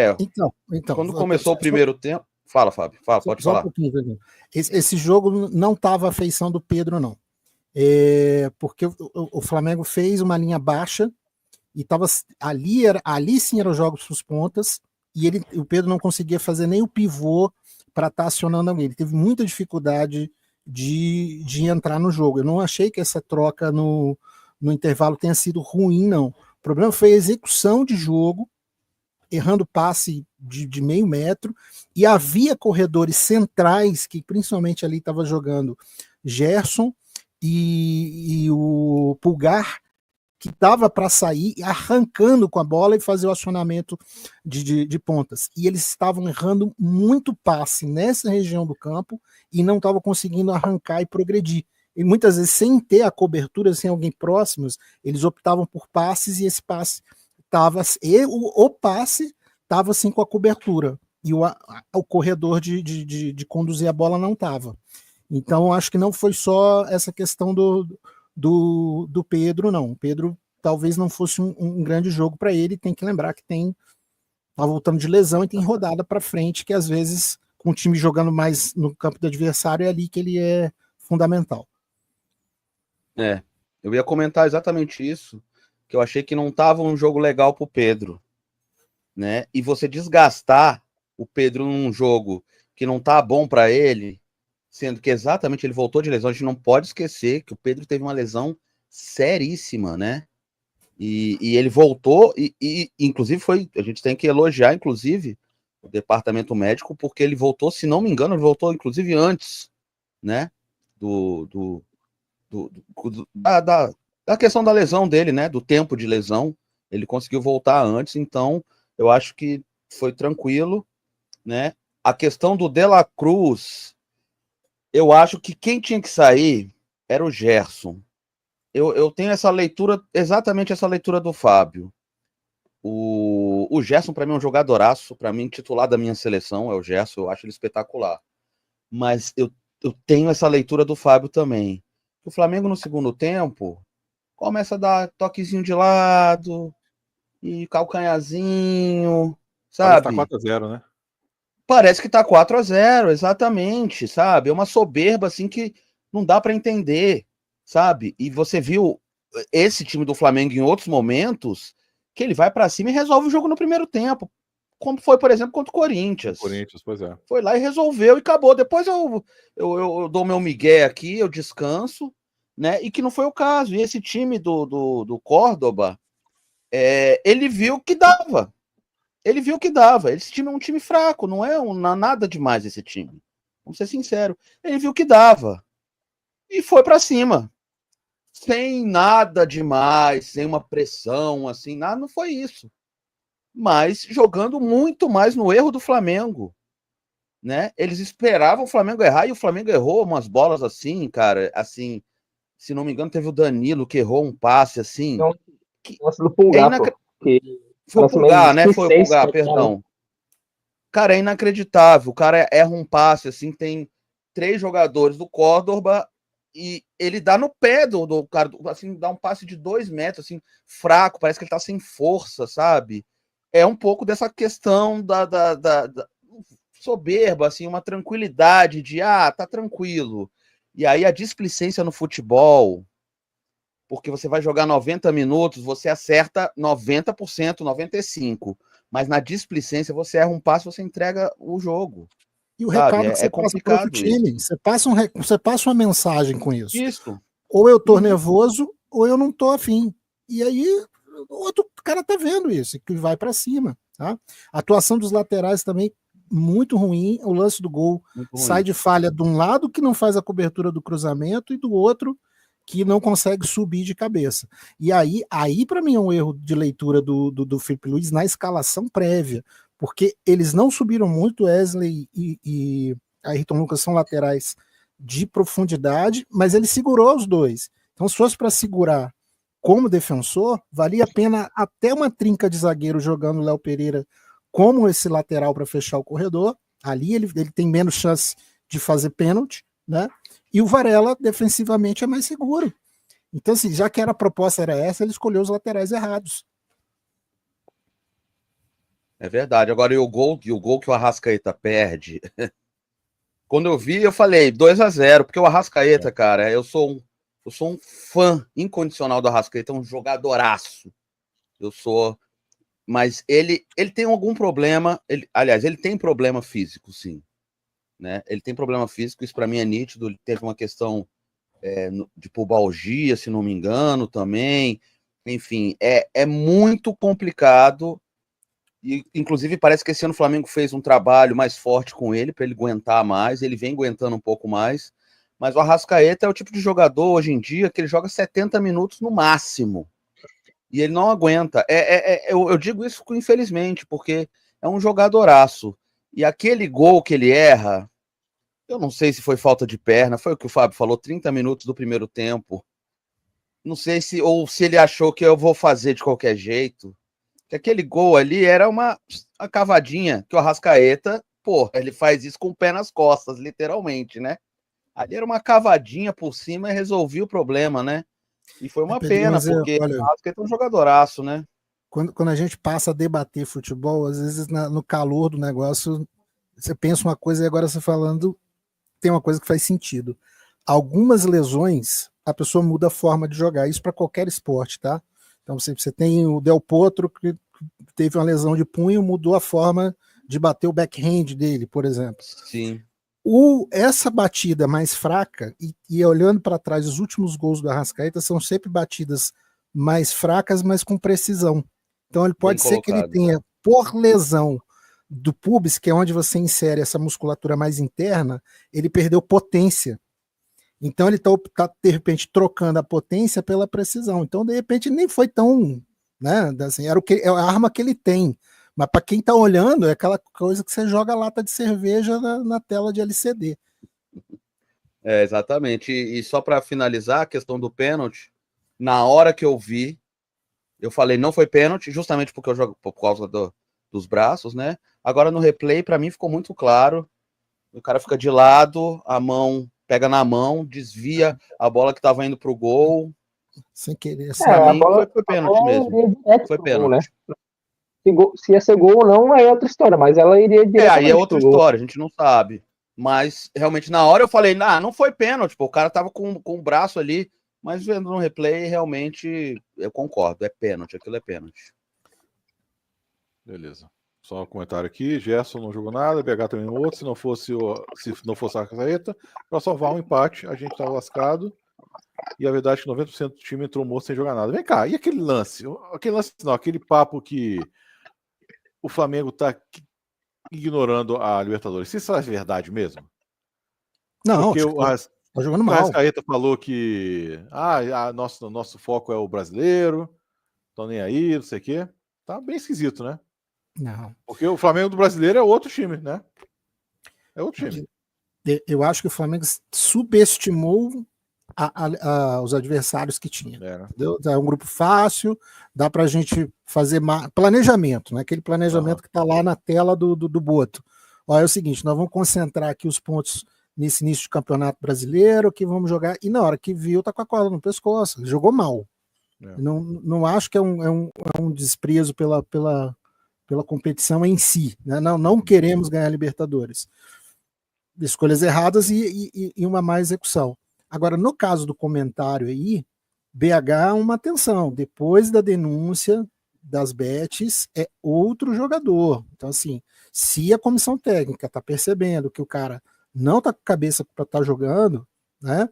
Então, quando começou o primeiro tempo... Fala, Fábio. Pode falar. Um pouquinho, esse jogo não estava a feição do Pedro, não. Porque o Flamengo fez uma linha baixa e estava ali sim eram jogos para os pontas, e o Pedro não conseguia fazer nem o pivô para estar acionando alguém. Ele teve muita dificuldade de entrar no jogo. Eu não achei que essa troca no intervalo tenha sido ruim, não. O problema foi a execução de jogo, errando passe de meio metro, e havia corredores centrais, que principalmente ali estava jogando Gerson e o Pulgar, que dava para sair arrancando com a bola e fazer o acionamento de pontas. E eles estavam errando muito passe nessa região do campo e não estavam conseguindo arrancar e progredir. E muitas vezes, sem ter a cobertura, sem alguém próximos, eles optavam por passes, e esse passe estava... O passe estava assim com a cobertura, e o corredor de conduzir a bola não estava. Então, acho que não foi só essa questão do Pedro, não. O Pedro talvez não fosse um grande jogo para ele. Tem que lembrar que tá voltando de lesão e tem rodada para frente, que às vezes, com o time jogando mais no campo do adversário, é ali que ele é fundamental. Eu ia comentar exatamente isso, que eu achei que não estava um jogo legal para o Pedro, né? E você desgastar o Pedro num jogo que não tá bom para ele, sendo que exatamente ele voltou de lesão. A gente não pode esquecer que o Pedro teve uma lesão seríssima, né? E ele voltou, e inclusive a gente tem que elogiar, inclusive, o departamento médico, porque ele voltou, se não me engano, ele voltou inclusive antes, né? Da questão da lesão dele, né? Do tempo de lesão, ele conseguiu voltar antes, então eu acho que foi tranquilo, né? A questão do De La Cruz, eu acho que quem tinha que sair era o Gerson. Eu tenho essa leitura, exatamente essa leitura do Fábio. O Gerson, para mim, é um jogadoraço. Para mim, titular da minha seleção é o Gerson. Eu acho ele espetacular. Mas eu tenho essa leitura do Fábio também. O Flamengo, no segundo tempo, começa a dar toquezinho de lado e calcanhazinho, sabe? Parece que tá 4-0, né? Parece que tá 4-0, exatamente, sabe? É uma soberba, assim, que não dá para entender, sabe? E você viu esse time do Flamengo em outros momentos, que ele vai para cima e resolve o jogo no primeiro tempo. como foi, por exemplo, contra o Corinthians. Corinthians, pois é. Foi lá e resolveu e acabou. Depois eu dou meu migué aqui, eu descanso, né? E que não foi o caso. E esse time do Córdoba, ele viu que dava. Ele viu que dava. Esse time é um time fraco, não é nada demais esse time. Vamos ser sinceros. Ele viu que dava. E foi para cima. Sem nada demais, sem uma pressão, assim, nada, não foi isso. Mas jogando muito mais no erro do Flamengo, né? Eles esperavam o Flamengo errar e o Flamengo errou umas bolas assim, cara, assim, se não me engano, teve o Danilo que errou um passe assim. Então, Que nossa, do Pulgar, pô. Que foi o Pulgar, né? Foi o Pulgar, né? perdão. Cara, é inacreditável. O cara erra um passe assim, tem 3 jogadores do Córdoba e ele dá no pé do cara, assim, dá um passe de 2 metros, assim, fraco, parece que ele tá sem força, sabe? É um pouco dessa questão da soberba, assim, uma tranquilidade de, tá tranquilo. E aí a displicência no futebol, porque você vai jogar 90 minutos, você acerta 90%, 95%. Mas na displicência, você erra um passe, você entrega o jogo. E o sabe? recado que você passa para outro time, você passa uma mensagem com isso. Isso. Ou eu tô nervoso, ou eu não tô afim. E aí, o outro cara tá vendo isso, que vai para cima. Tá? A atuação dos laterais também muito ruim. O lance do gol sai de falha de um lado que não faz a cobertura do cruzamento e do outro que não consegue subir de cabeça. E aí para mim é um erro de leitura do Felipe Luiz na escalação prévia, porque eles não subiram muito. Wesley e Ayrton Lucas são laterais de profundidade, mas ele segurou os dois. Então, se fosse para segurar como defensor, valia a pena até uma trinca de zagueiro jogando o Léo Pereira como esse lateral para fechar o corredor. Ali ele tem menos chance de fazer pênalti, né? E o Varela, defensivamente, é mais seguro. Então, assim, já que a proposta era essa, ele escolheu os laterais errados. É verdade. Agora, e o gol que o Arrascaeta perde? Quando eu vi, eu falei 2-0, porque o Arrascaeta, cara, eu sou um fã incondicional do Arrascaeta, um jogadoraço. Mas ele tem algum problema, ele tem problema físico, sim. Né? Ele tem problema físico, isso para mim é nítido. Ele teve uma questão de pubalgia, se não me engano, também. Enfim, é muito complicado. E, inclusive, parece que esse ano o Flamengo fez um trabalho mais forte com ele, para ele aguentar mais. Ele vem aguentando um pouco mais. Mas o Arrascaeta é o tipo de jogador, hoje em dia, que ele joga 70 minutos no máximo. E ele não aguenta. Eu digo isso infelizmente, porque é um jogadoraço. E aquele gol que ele erra, eu não sei se foi falta de perna, foi o que o Fábio falou, 30 minutos do primeiro tempo. Não sei se ele achou que eu vou fazer de qualquer jeito. Que aquele gol ali era uma cavadinha que o Arrascaeta, ele faz isso com o pé nas costas, literalmente, né? Ali era uma cavadinha por cima e resolvia o problema, né? E foi uma pena, porque o Arrascaeta é um jogadoraço, né? Quando a gente passa a debater futebol, às vezes no calor do negócio, você pensa uma coisa e agora você falando, tem uma coisa que faz sentido. Algumas lesões, a pessoa muda a forma de jogar, isso para qualquer esporte, tá? Então você tem o Del Potro, que teve uma lesão de punho, mudou a forma de bater o backhand dele, por exemplo. Sim. Essa batida mais fraca, e olhando para trás, os últimos gols do Arrascaeta são sempre batidas mais fracas, mas com precisão. Então ele pode ser que ele tenha, por lesão do pubis, que é onde você insere essa musculatura mais interna, ele perdeu potência. Então ele está, de repente, trocando a potência pela precisão. Então, de repente, nem foi tão, né? Assim, é a arma que ele tem. Mas para quem está olhando, é aquela coisa que você joga lata de cerveja na tela de LCD. Exatamente. E só para finalizar a questão do pênalti, na hora que eu vi, eu falei, não foi pênalti, justamente porque eu jogo por causa dos braços, né? Agora no replay, para mim ficou muito claro. O cara fica de lado, a mão pega na mão, desvia a bola que estava indo pro gol. Sem querer. Pra mim, foi pênalti mesmo. Foi pênalti. Gol, né? Se ia ser gol ou não, é outra história, mas ela iria diretamente. Aí é outra história, a gente não sabe. Mas realmente na hora eu falei, não foi pênalti, o cara tava com o braço ali, mas vendo no replay, realmente eu concordo, é pênalti, aquilo é pênalti. Beleza. Só um comentário aqui. Gerson não jogou nada, BH também não outro. Se não fosse a Arrascaeta, para salvar um empate, a gente estava lascado. E a verdade é que 90% do time entrou morto sem jogar nada. Vem cá, e aquele lance? Aquele papo que o Flamengo está ignorando a Libertadores. Isso é verdade mesmo? Não, porque tá jogando o mal. Arrascaeta falou que nosso foco é o brasileiro, estão nem aí, não sei o quê. Tá bem esquisito, né? Não. Porque o Flamengo do brasileiro é outro time, né? É outro time. Eu acho que o Flamengo subestimou os adversários que tinha. Né? É um grupo fácil, dá pra gente fazer planejamento, né? Aquele planejamento que tá lá na tela do Boto. Olha, é o seguinte, nós vamos concentrar aqui os pontos nesse início de campeonato brasileiro, que vamos jogar, e na hora que viu, tá com a corda no pescoço, ele jogou mal. Não acho que é um desprezo pela competição em si, né? Não queremos ganhar Libertadores. Escolhas erradas e uma má execução. Agora, no caso do comentário aí, BH, uma atenção, depois da denúncia das bets, é outro jogador. Então, assim, se a comissão técnica está percebendo que o cara não está com cabeça para estar jogando, né,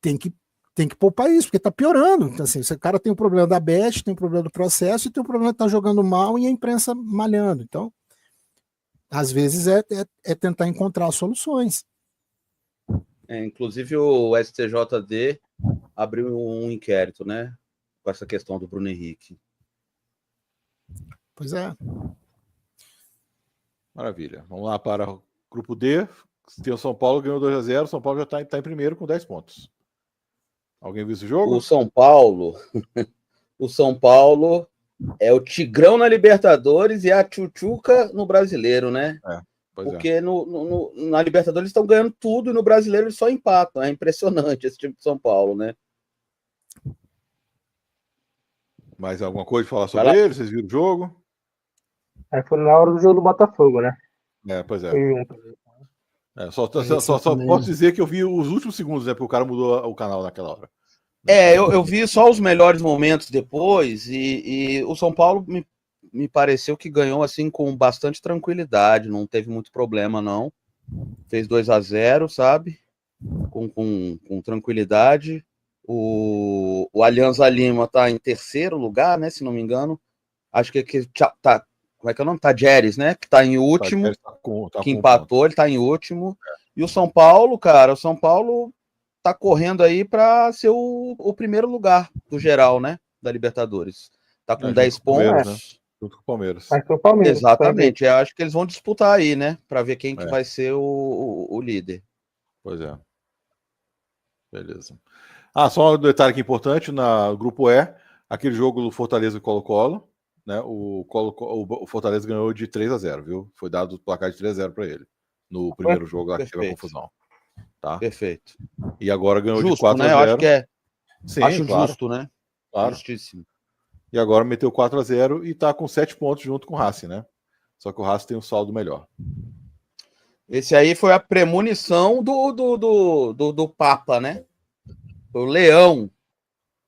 tem que poupar isso, porque está piorando. Então, assim, o cara tem o problema da bet, tem o problema do processo e tem o problema de estar jogando mal e a imprensa malhando. Então, às vezes é tentar encontrar soluções. Inclusive o STJD abriu um inquérito, né? Com essa questão do Bruno Henrique. Pois é. Maravilha. Vamos lá para o grupo D. Tem o São Paulo, ganhou 2-0. O São Paulo já está em primeiro com 10 pontos. Alguém viu esse jogo? O São Paulo é o Tigrão na Libertadores e a Tchutchuca no Brasileiro, né? Porque na Libertadores eles estão ganhando tudo e no Brasileiro eles só empatam. É impressionante esse time de São Paulo, né? Mais alguma coisa de falar sobre ele? Vocês viram o jogo? Foi na hora do jogo do Botafogo, né? Pois é. Só posso dizer que eu vi os últimos segundos, né? Porque o cara mudou o canal naquela hora. Eu vi só os melhores momentos depois e o São Paulo me pareceu que ganhou assim com bastante tranquilidade, não teve muito problema, não. Fez 2-0, sabe? Com tranquilidade. O Alianza Lima tá em terceiro lugar, né? Se não me engano. Acho que tá. Como é que é o nome? Tadjeres, né? Que tá em último. Que empatou, ele tá em último. E o São Paulo, cara, tá correndo aí para ser o primeiro lugar do geral, né? Da Libertadores. Tá com 10 pontos. Né? Junto com o Palmeiras. Exatamente. Eu acho que eles vão disputar aí, né? Para ver quem que vai ser o líder. Pois é. Beleza. Só um detalhe aqui importante, no grupo E, aquele jogo do Fortaleza e Colo-Colo, né? O Fortaleza ganhou de 3-0, viu? Foi dado o placar de 3-0 para ele. No primeiro jogo lá que teve a confusão. Tá? Perfeito. E agora ganhou justo, de 4-0. Né? Eu acho que é. Sim, acho claro. Justo, né? Claro. Justíssimo. E agora meteu 4-0 e tá com 7 pontos junto com o Racing, né? Só que o Racing tem um saldo melhor. Esse aí foi a premonição do Papa, né? Foi o Leão.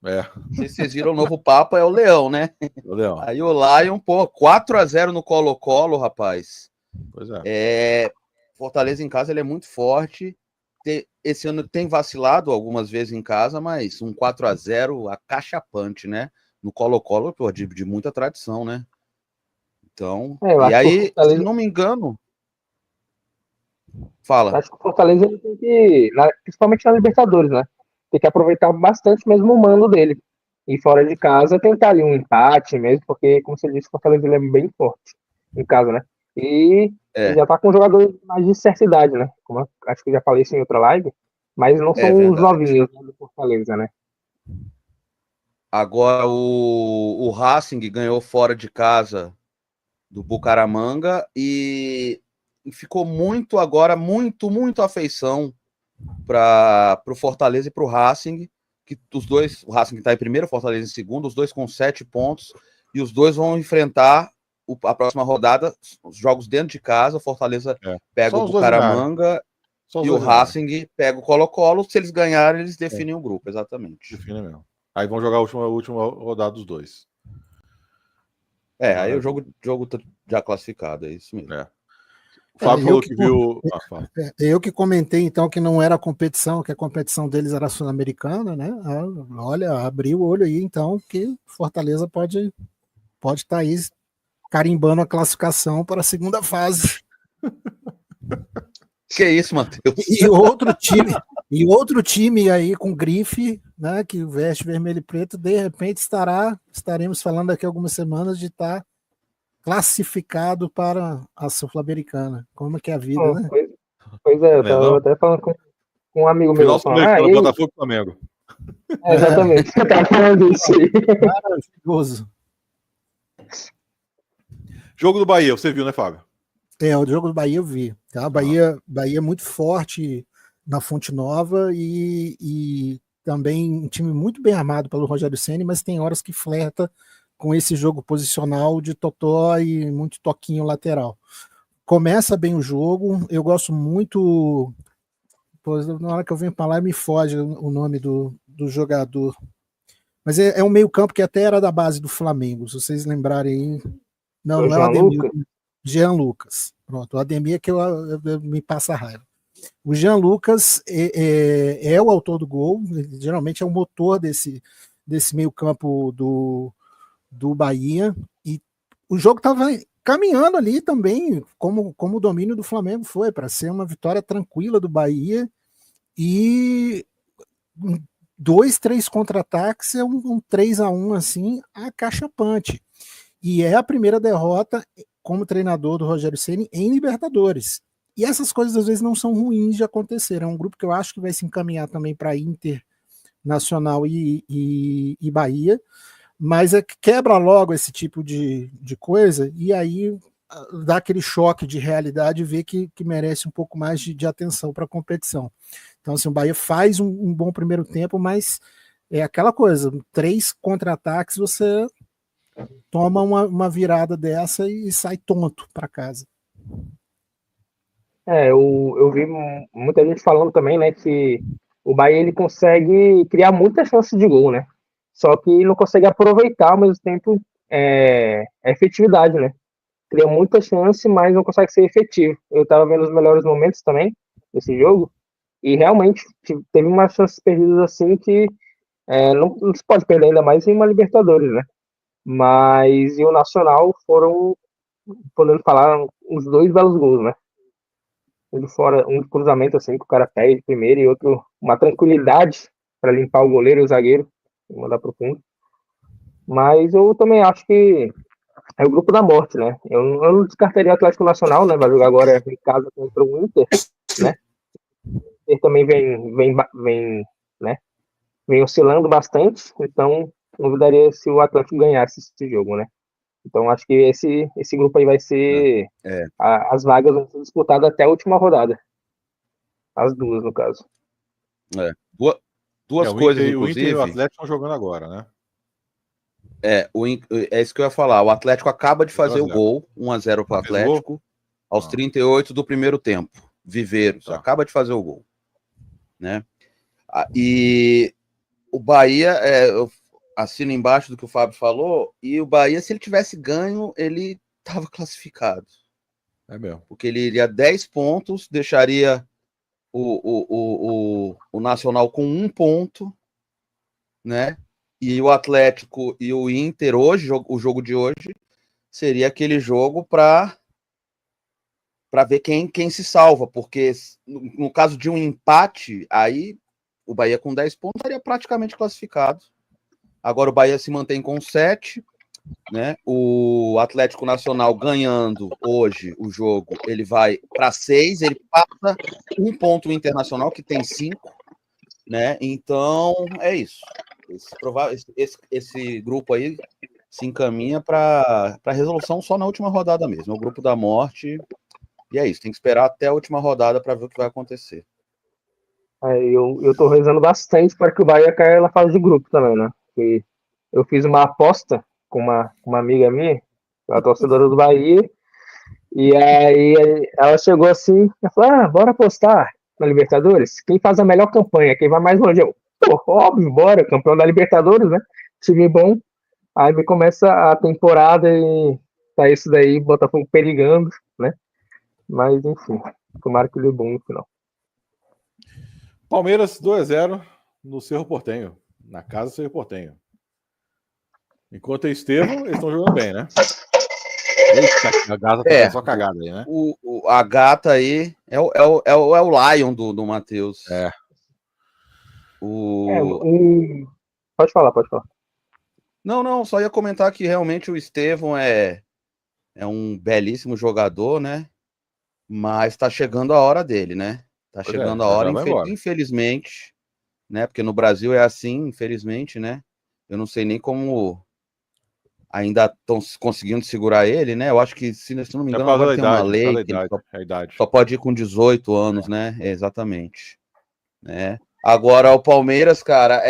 Não sei se vocês viram o novo Papa, é o Leão, né? O Leão. Aí o Lion, 4-0 no Colo-Colo, rapaz. Pois é. Fortaleza em casa, ele é muito forte. Esse ano tem vacilado algumas vezes em casa, mas um 4-0 acachapante, né? No Colo-Colo, de muita tradição, né? Então, e aí, se não me engano... Fala. Acho que o Fortaleza ele tem que, principalmente na Libertadores, né? Tem que aproveitar bastante mesmo o mando dele. E fora de casa, tentar ali um empate mesmo, porque, como você disse, o Fortaleza ele é bem forte em casa, né? E já tá com jogadores mais de certa idade, né? Como acho que já falei isso em outra live, mas não são os novinhos do Fortaleza, né? Agora o Racing ganhou fora de casa do Bucaramanga e ficou muito afeição para o Fortaleza e para o Racing, que os dois, o Racing está em primeiro, o Fortaleza em segundo, os dois com 7 pontos, e os dois vão enfrentar a próxima rodada, os jogos dentro de casa. O Fortaleza pega o Bucaramanga e o Racing pega o Colo-Colo. Se eles ganharem, eles definem o grupo, exatamente. Definem mesmo. Aí vão jogar a última rodada dos dois. Aí o jogo tá já classificado, é isso mesmo. O Fábio falou que viu. Eu que comentei, então, que não era competição, que a competição deles era sul-americana, né? Olha, abriu o olho aí, então, que Fortaleza pode estar aí carimbando a classificação para a segunda fase. Que isso, Matheus? E outro time aí com grife, né, que veste vermelho e preto, de repente estaremos falando daqui a algumas semanas de estar classificado para a Sul-Americana. Como é que é a vida, né? Pois é, eu tava até falando com um amigo Final meu. Sul-Americano, Botafogo e Flamengo. Exatamente, eu tava falando isso aí. Maravilhoso. Jogo do Bahia, você viu, né, Fábio? O jogo do Bahia eu vi. Tá? Bahia muito forte na Fonte Nova e também um time muito bem armado pelo Rogério Ceni, mas tem horas que flerta com esse jogo posicional de totó e muito toquinho lateral. Começa bem o jogo, eu gosto muito. Na hora que eu venho para lá me foge o nome do jogador. Mas é um meio-campo que até era da base do Flamengo, se vocês lembrarem aí. Não é o Ademir. Jean Lucas. Pronto, o Ademir é que eu me passa raiva. O Jean Lucas é o autor do gol, geralmente é o motor desse meio-campo do Bahia. E o jogo estava caminhando ali também, como o domínio do Flamengo foi, para ser uma vitória tranquila do Bahia. E 2, 3 contra-ataques é um 3-1 assim, acachapante. E é a primeira derrota como treinador do Rogério Ceni em Libertadores. E essas coisas às vezes não são ruins de acontecer. É um grupo que eu acho que vai se encaminhar também para Inter, Nacional e Bahia, mas quebra logo esse tipo de coisa e aí dá aquele choque de realidade e vê que merece um pouco mais de atenção para a competição. Então, assim, o Bahia faz um bom primeiro tempo, mas é aquela coisa, 3 contra-ataques, você toma uma virada dessa e sai tonto para casa. Eu vi muita gente falando também, né, que o Bahia ele consegue criar muitas chances de gol, né? Só que não consegue aproveitar ao mesmo tempo a efetividade, né? Cria muita chance, mas não consegue ser efetivo. Eu tava vendo os melhores momentos também desse jogo e realmente teve umas chances perdidas assim que não se pode perder ainda mais em uma Libertadores, né? Mas e o Nacional foram, podendo falar, uns 2 belos gols, né? Um de fora, um de cruzamento assim que o cara perde primeiro e outro uma tranquilidade para limpar o goleiro e o zagueiro e mandar pro fundo. Mas eu também acho que é o grupo da morte, né? Eu não descartaria o Atlético Nacional, né? Vai jogar agora em casa contra o Inter, né? Ele também vem oscilando bastante, então não duvidaria se o Atlético ganhasse esse jogo, né? Então acho que esse grupo aí vai ser as vagas vão ser disputadas até a última rodada. As duas, no caso. Duas coisas, Inter, inclusive. O Inter e o Atlético estão jogando agora, né? É isso que eu ia falar. O Atlético acaba de fazer o gol, 1-0 para o Atlético, aos 38 do primeiro tempo. Viveiros, acaba de fazer o gol. Né? E o Bahia, eu assino embaixo do que o Fábio falou, e o Bahia, se ele tivesse ganho, ele estava classificado. É mesmo. Porque ele iria 10 pontos, deixaria o Nacional com 1 ponto, né? E o Atlético e o Inter hoje, o jogo de hoje, seria aquele jogo para ver quem se salva, porque no caso de um empate, aí o Bahia com 10 pontos estaria praticamente classificado. Agora o Bahia se mantém com 7, né? O Atlético Nacional ganhando hoje o jogo, ele vai para 6, ele passa 1 ponto o Internacional, que tem 5, né? Então é isso. Esse grupo aí se encaminha para resolução só na última rodada mesmo. É o grupo da morte. E é isso, tem que esperar até a última rodada para ver o que vai acontecer. Eu tô rezando bastante para que o Bahia caia na fase de grupo também, né? Porque eu fiz uma aposta com uma amiga minha, uma torcedora do Bahia, e aí ela chegou assim e falou: bora apostar na Libertadores? Quem faz a melhor campanha, quem vai mais longe? Óbvio, bora, campeão da Libertadores, né? Time bom. Aí me começa a temporada e tá isso daí, Botafogo perigando, né? Mas enfim, tomara que dê bom no final. Palmeiras 2-0 no Cerro Porteño, na casa do Cerro Porteño. Enquanto é Estevão, eles estão jogando bem, né? Eita, a gata tá fazendo só cagada aí, né? A gata aí é o Lion do Matheus. É. Pode falar. Não, só ia comentar que realmente o Estevão é um belíssimo jogador, né? Mas tá chegando a hora dele, né? Tá chegando a hora, infelizmente, né? Porque no Brasil é assim, infelizmente, né? Eu não sei nem como ainda estão conseguindo segurar ele, né? Eu acho que, se não me engano, agora tem uma lei que ele só pode ir com 18 anos, né? Exatamente. Né? Agora, o Palmeiras, cara,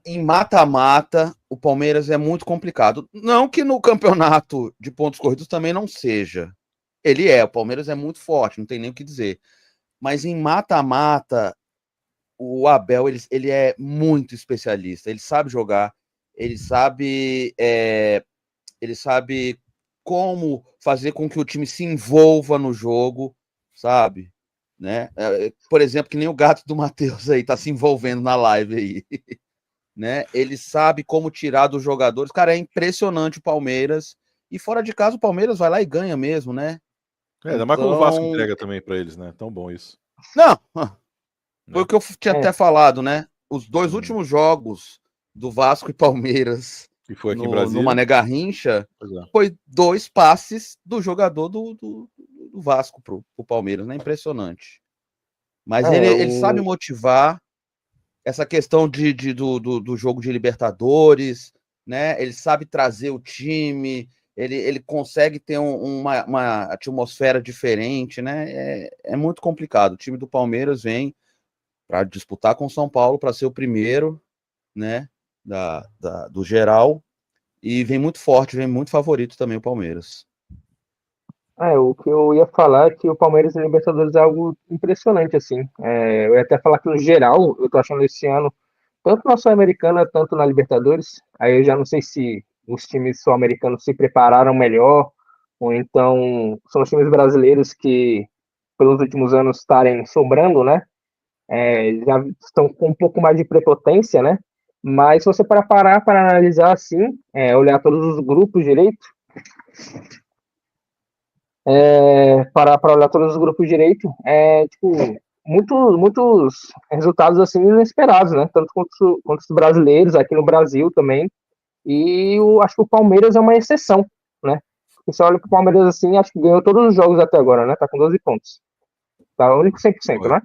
em mata-mata, o Palmeiras é muito complicado. Não que no campeonato de pontos corridos também não seja. O Palmeiras é muito forte, não tem nem o que dizer. Mas em mata-mata, o Abel, ele é muito especialista. Ele sabe jogar, ele sabe como fazer com que o time se envolva no jogo, sabe? Né? Por exemplo, que nem o gato do Matheus aí tá se envolvendo na live aí. Né? Ele sabe como tirar dos jogadores. Cara, é impressionante o Palmeiras. E fora de casa, o Palmeiras vai lá e ganha mesmo, né? Ainda mais quando o Vasco entrega também pra eles, né? Tão bom isso. Não, foi o que eu tinha até falado, né? Os dois últimos jogos do Vasco e Palmeiras que foi aqui em Brasília, no Mané Garrincha, foi 2 passes do jogador do Vasco pro Palmeiras, né? Impressionante. Mas ele sabe motivar essa questão do jogo de Libertadores, né? Ele sabe trazer o time, ele consegue ter uma atmosfera diferente, né? É muito complicado. O time do Palmeiras vem para disputar com o São Paulo, para ser o primeiro, né? Do geral, e vem muito forte, vem muito favorito também o Palmeiras. O que eu ia falar é que o Palmeiras e Libertadores é algo impressionante, assim. Eu ia até falar que, no geral, eu tô achando esse ano, tanto na Sul-Americana, tanto na Libertadores, aí eu já não sei se os times sul-americanos se prepararam melhor, ou então são os times brasileiros que, pelos últimos anos, estarem sobrando, né? Já estão com um pouco mais de prepotência, né? Mas se você parar para analisar assim, olhar todos os grupos direito, para olhar todos os grupos direito, tipo, muitos resultados assim inesperados, né? Tanto quanto os brasileiros aqui no Brasil também. E acho que o Palmeiras é uma exceção, né? Você olha para o Palmeiras assim, acho que ganhou todos os jogos até agora, né? Tá com 12 pontos. Tá único 100%, né?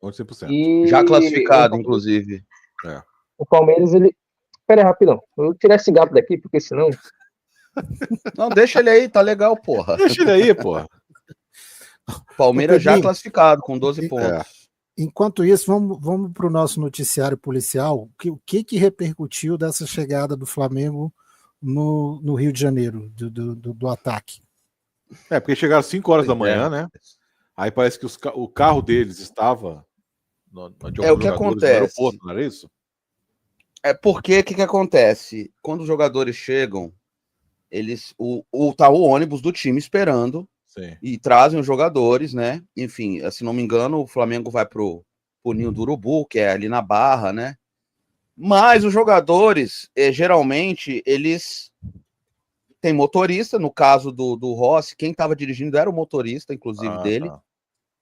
100%. E já classificado, inclusive. O Palmeiras, ele... Pera aí, rapidão. Eu vou tirar esse gato daqui, porque senão... Não, deixa ele aí, tá legal, porra. Deixa ele aí, porra. Palmeiras já classificado, com 12 pontos. Enquanto isso, vamos para o nosso noticiário policial. O que repercutiu dessa chegada do Flamengo no Rio de Janeiro, do ataque? Porque chegaram 5 horas da manhã, né? Aí parece que o carro deles estava o que acontece no aeroporto, não era isso? Porque o que acontece? Quando os jogadores chegam, tá o ônibus do time esperando. Sim. E trazem os jogadores, né? Enfim, se não me engano, o Flamengo vai pro Ninho do Urubu, que é ali na Barra, né? Mas os jogadores, geralmente, eles têm motorista. No caso do Rossi, quem estava dirigindo era o motorista, inclusive, dele. Tá.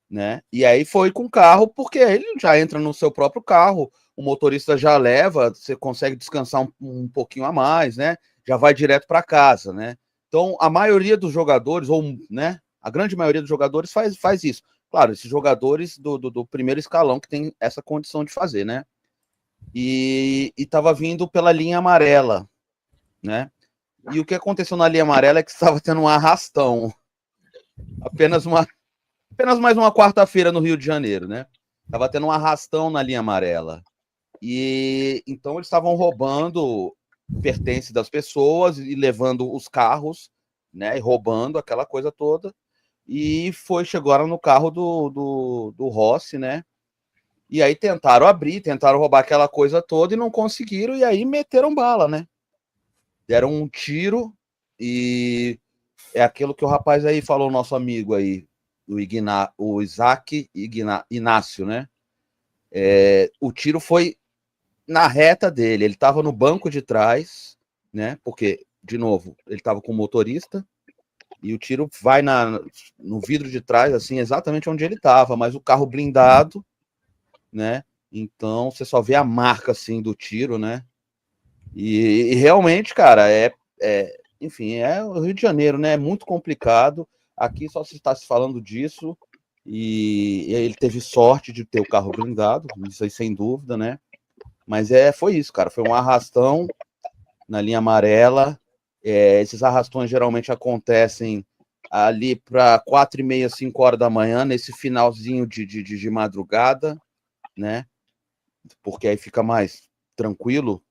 Né? E aí foi com o carro, porque ele já entra no seu próprio carro, o motorista já leva, você consegue descansar um pouquinho a mais, né? Já vai direto para casa, né? Então, a maioria dos jogadores, ou né, a grande maioria dos jogadores faz isso. Claro, esses jogadores do primeiro escalão que tem essa condição de fazer, né? E estava vindo pela linha amarela, né? E o que aconteceu na linha amarela é que estava tendo um arrastão. Apenas mais uma quarta-feira no Rio de Janeiro, né? Estava tendo um arrastão na linha amarela. E então eles estavam roubando pertences das pessoas e levando os carros, né, e roubando aquela coisa toda, e chegaram no carro do Rossi, né, e aí tentaram roubar aquela coisa toda e não conseguiram, e aí meteram bala, né, deram um tiro e é aquilo que o rapaz aí falou, nosso amigo aí, o Isaac Inácio, né? O tiro foi na reta dele, ele estava no banco de trás, né? Porque, de novo, ele estava com o motorista e o tiro vai no vidro de trás, assim, exatamente onde ele estava, mas o carro blindado, né? Então você só vê a marca assim do tiro, né? E realmente, cara, enfim, é o Rio de Janeiro, né? É muito complicado. Aqui só se está se falando disso. E ele teve sorte de ter o carro blindado, isso aí sem dúvida, né? Mas foi isso, cara. Foi um arrastão na linha amarela. Esses arrastões geralmente acontecem ali para 4h30, 5 horas da manhã, nesse finalzinho de madrugada, né? Porque aí fica mais tranquilo,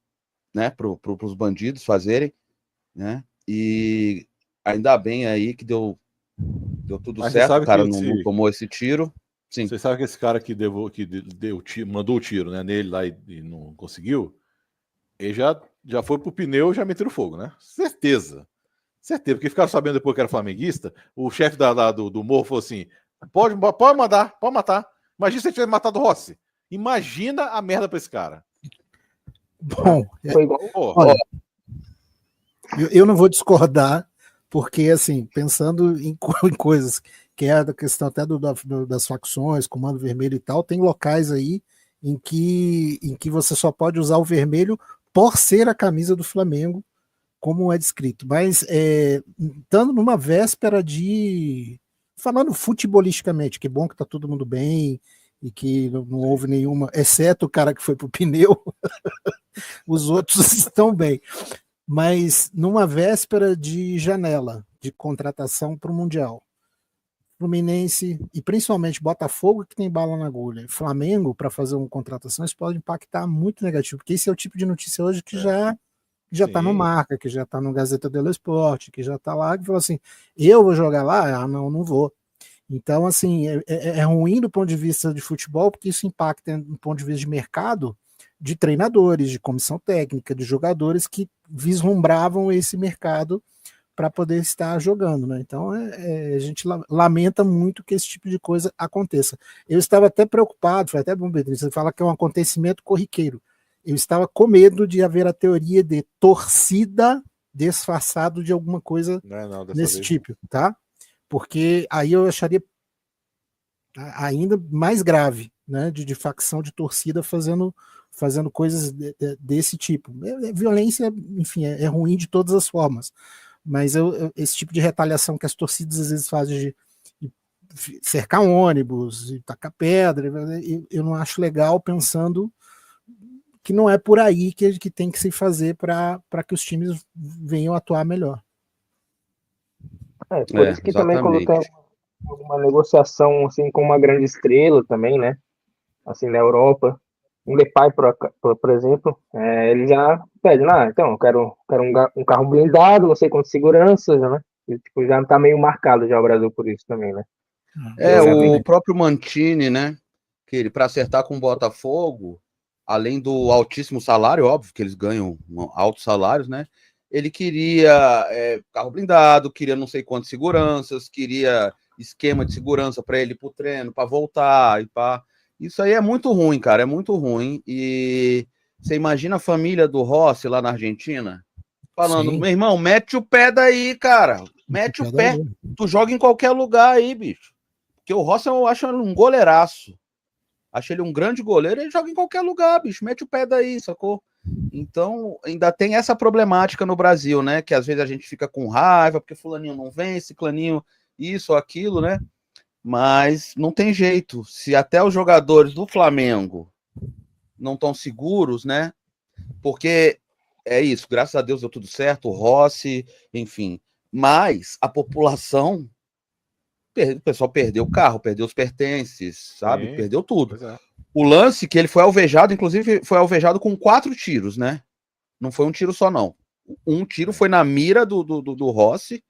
né? Para os bandidos fazerem, né? E ainda bem aí que deu tudo certo, o cara não tomou esse tiro. Sim. Você sabe que esse cara que deu tiro, mandou o tiro, né, nele lá e não conseguiu, ele já foi pro pneu e já meteram fogo, né? Certeza, porque ficaram sabendo depois que era flamenguista, o chefe do morro falou assim, pode matar. Imagina se ele tivesse matado o Rossi. Imagina a merda pra esse cara. Bom, foi igual. Olha, eu não vou discordar, porque, assim, pensando em coisas que é da questão até das facções, Comando Vermelho e tal, tem locais aí em que você só pode usar o vermelho por ser a camisa do Flamengo, como é descrito. Mas, estando numa véspera falando futebolisticamente, que bom que tá todo mundo bem e que não houve nenhuma, exceto o cara que foi pro pneu, os outros estão bem. Mas numa véspera de janela de contratação para o Mundial, Fluminense e principalmente Botafogo, que tem bala na agulha, Flamengo, para fazer uma contratação, isso pode impactar muito negativo, porque esse é o tipo de notícia hoje que já está no Marca, que já está no Gazeta dello Sport, que já está lá, que fala assim, eu vou jogar lá? Não vou. Então, assim, é ruim do ponto de vista de futebol, porque isso impacta do ponto de vista de mercado, de treinadores, de comissão técnica, de jogadores que vislumbravam esse mercado para poder estar jogando, né? Então a gente lamenta muito que esse tipo de coisa aconteça. Eu estava até preocupado, foi até bom, Beatriz, você fala que é um acontecimento corriqueiro. Eu estava com medo de haver a teoria de torcida disfarçado de alguma coisa nesse tipo, tá? Porque aí eu acharia ainda mais grave, né? De facção de torcida fazendo coisas desse tipo. Violência, enfim, é ruim de todas as formas. Mas esse tipo de retaliação que as torcidas às vezes fazem de cercar ônibus, e tacar pedra, eu não acho legal, pensando que não é por aí que tem que se fazer para que os times venham atuar melhor. Por isso que também quando tem alguma negociação assim, com uma grande estrela também, né? Assim, na Europa, um Depay, por exemplo, ele já pede, então, eu quero um carro blindado, não sei quantas seguranças, né? E, tipo, já tá meio marcado já o Brasil por isso também, né? O próprio Mantini, né? Que ele, para acertar com o Botafogo, além do altíssimo salário, óbvio que eles ganham altos salários, né? Ele queria carro blindado, queria não sei quantas seguranças, queria esquema de segurança para ele ir pro treino, para voltar e pá. Isso aí é muito ruim, cara, é muito ruim. E você imagina a família do Rossi lá na Argentina falando, meu irmão, mete o pé daí, cara, mete o pé. Tu joga em qualquer lugar aí, bicho. Porque o Rossi eu acho um goleiraço. Acho ele um grande goleiro, ele joga em qualquer lugar, bicho, mete o pé daí, sacou? Então, ainda tem essa problemática no Brasil, né? Que às vezes a gente fica com raiva, porque fulaninho não vem, ciclaninho isso ou aquilo, né? Mas não tem jeito. Se até os jogadores do Flamengo não estão seguros, né? Porque é isso, graças a Deus deu tudo certo, o Rossi, enfim. Mas a população, o pessoal perdeu o carro, perdeu os pertences, sabe? Perdeu tudo. O lance que ele foi alvejado, inclusive foi alvejado com 4 tiros, né? Não foi um tiro só, não. Um tiro foi na mira do Rossi.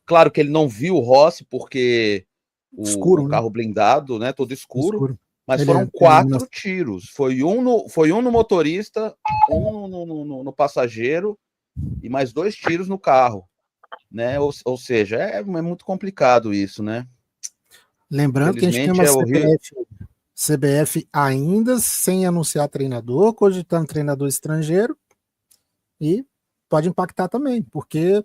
Claro que ele não viu o Rossi, porque o carro blindado, né? Todo escuro. Mas foram 4 tiros. Foi um no motorista, um no passageiro e mais 2 tiros no carro, né? Ou seja, é muito complicado isso, né? Lembrando que a gente tem uma CBF ainda sem anunciar treinador, cogitando treinador estrangeiro, e pode impactar também, porque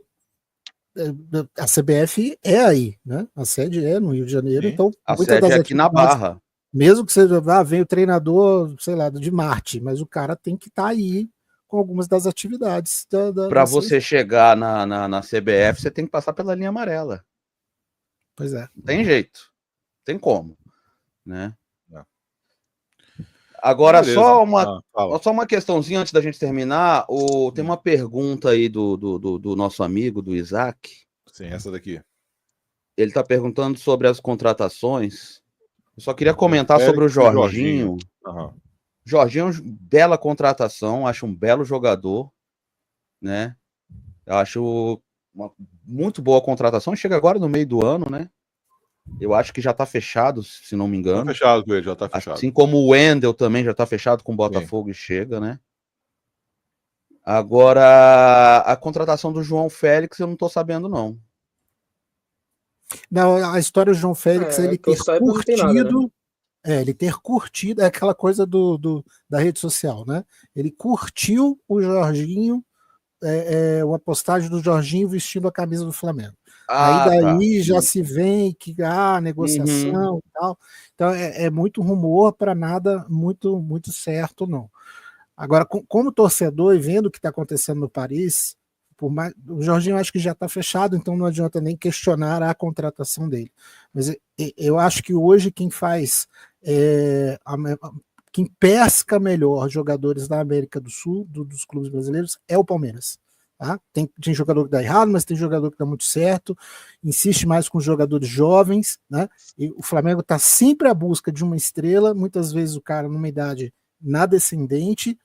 a CBF é aí, né? A sede é no Rio de Janeiro, Sim. então A muitas sede das é aqui na Barra. Mesmo que você vem o treinador, sei lá, de Marte, mas o cara tem que estar aí com algumas das atividades Para você chegar na CBF, você tem que passar pela linha amarela. Pois é. Não tem jeito. Tem como, né? Agora, só uma questãozinha antes da gente terminar. Tem uma pergunta aí do nosso amigo, do Isaac. Sim, essa daqui. Ele está perguntando sobre as contratações. Eu só queria comentar sobre o Jorginho. Jorginho é uma bela contratação, acho um belo jogador, né? Eu acho uma muito boa contratação. Chega agora no meio do ano, né? Eu acho que já tá fechado, se não me engano. Tá fechado com ele, já tá fechado. Assim como o Wendel também já tá fechado com o Botafogo. Sim. E chega, né? Agora, a contratação do João Félix eu não tô sabendo, não. Não, a história do João Félix, ele ter curtido... Nada, né? Ele ter curtido, é aquela coisa da rede social, né? Ele curtiu o Jorginho, uma postagem do Jorginho vestindo a camisa do Flamengo. Aí daí já se vem que negociação e tal. Então é muito rumor para nada muito, muito certo, não. Agora, como torcedor e vendo o que está acontecendo no Paris, o Jorginho acho que já está fechado, então não adianta nem questionar a contratação dele. Mas eu acho que hoje quem faz, quem pesca melhor jogadores da América do Sul, dos clubes brasileiros, é o Palmeiras. Tá? Tem jogador que dá errado, mas tem jogador que dá muito certo, insiste mais com jogadores jovens, né? E o Flamengo está sempre à busca de uma estrela, muitas vezes o cara numa idade na descendente,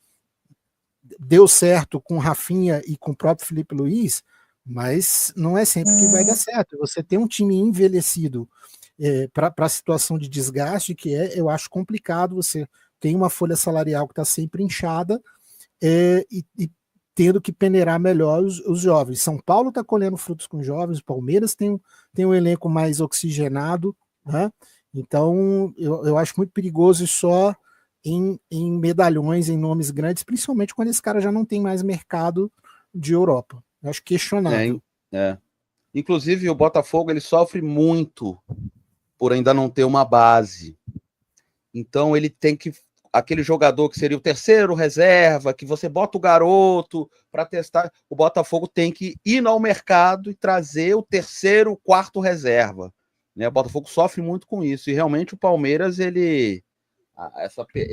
deu certo com o Rafinha e com o próprio Felipe Luiz, mas não é sempre que vai dar certo. Você tem um time envelhecido para a situação de desgaste, que eu acho complicado, você tem uma folha salarial que está sempre inchada e tendo que peneirar melhor os jovens. São Paulo está colhendo frutos com jovens, o Palmeiras tem um elenco mais oxigenado, né? Então eu acho muito perigoso só em medalhões, em nomes grandes, principalmente quando esse cara já não tem mais mercado de Europa. Eu acho questionável. Inclusive o Botafogo ele sofre muito por ainda não ter uma base. Então ele tem que aquele jogador que seria o terceiro reserva, que você bota o garoto para testar, o Botafogo tem que ir ao mercado e trazer o terceiro, quarto reserva. Né? O Botafogo sofre muito com isso, e realmente o Palmeiras,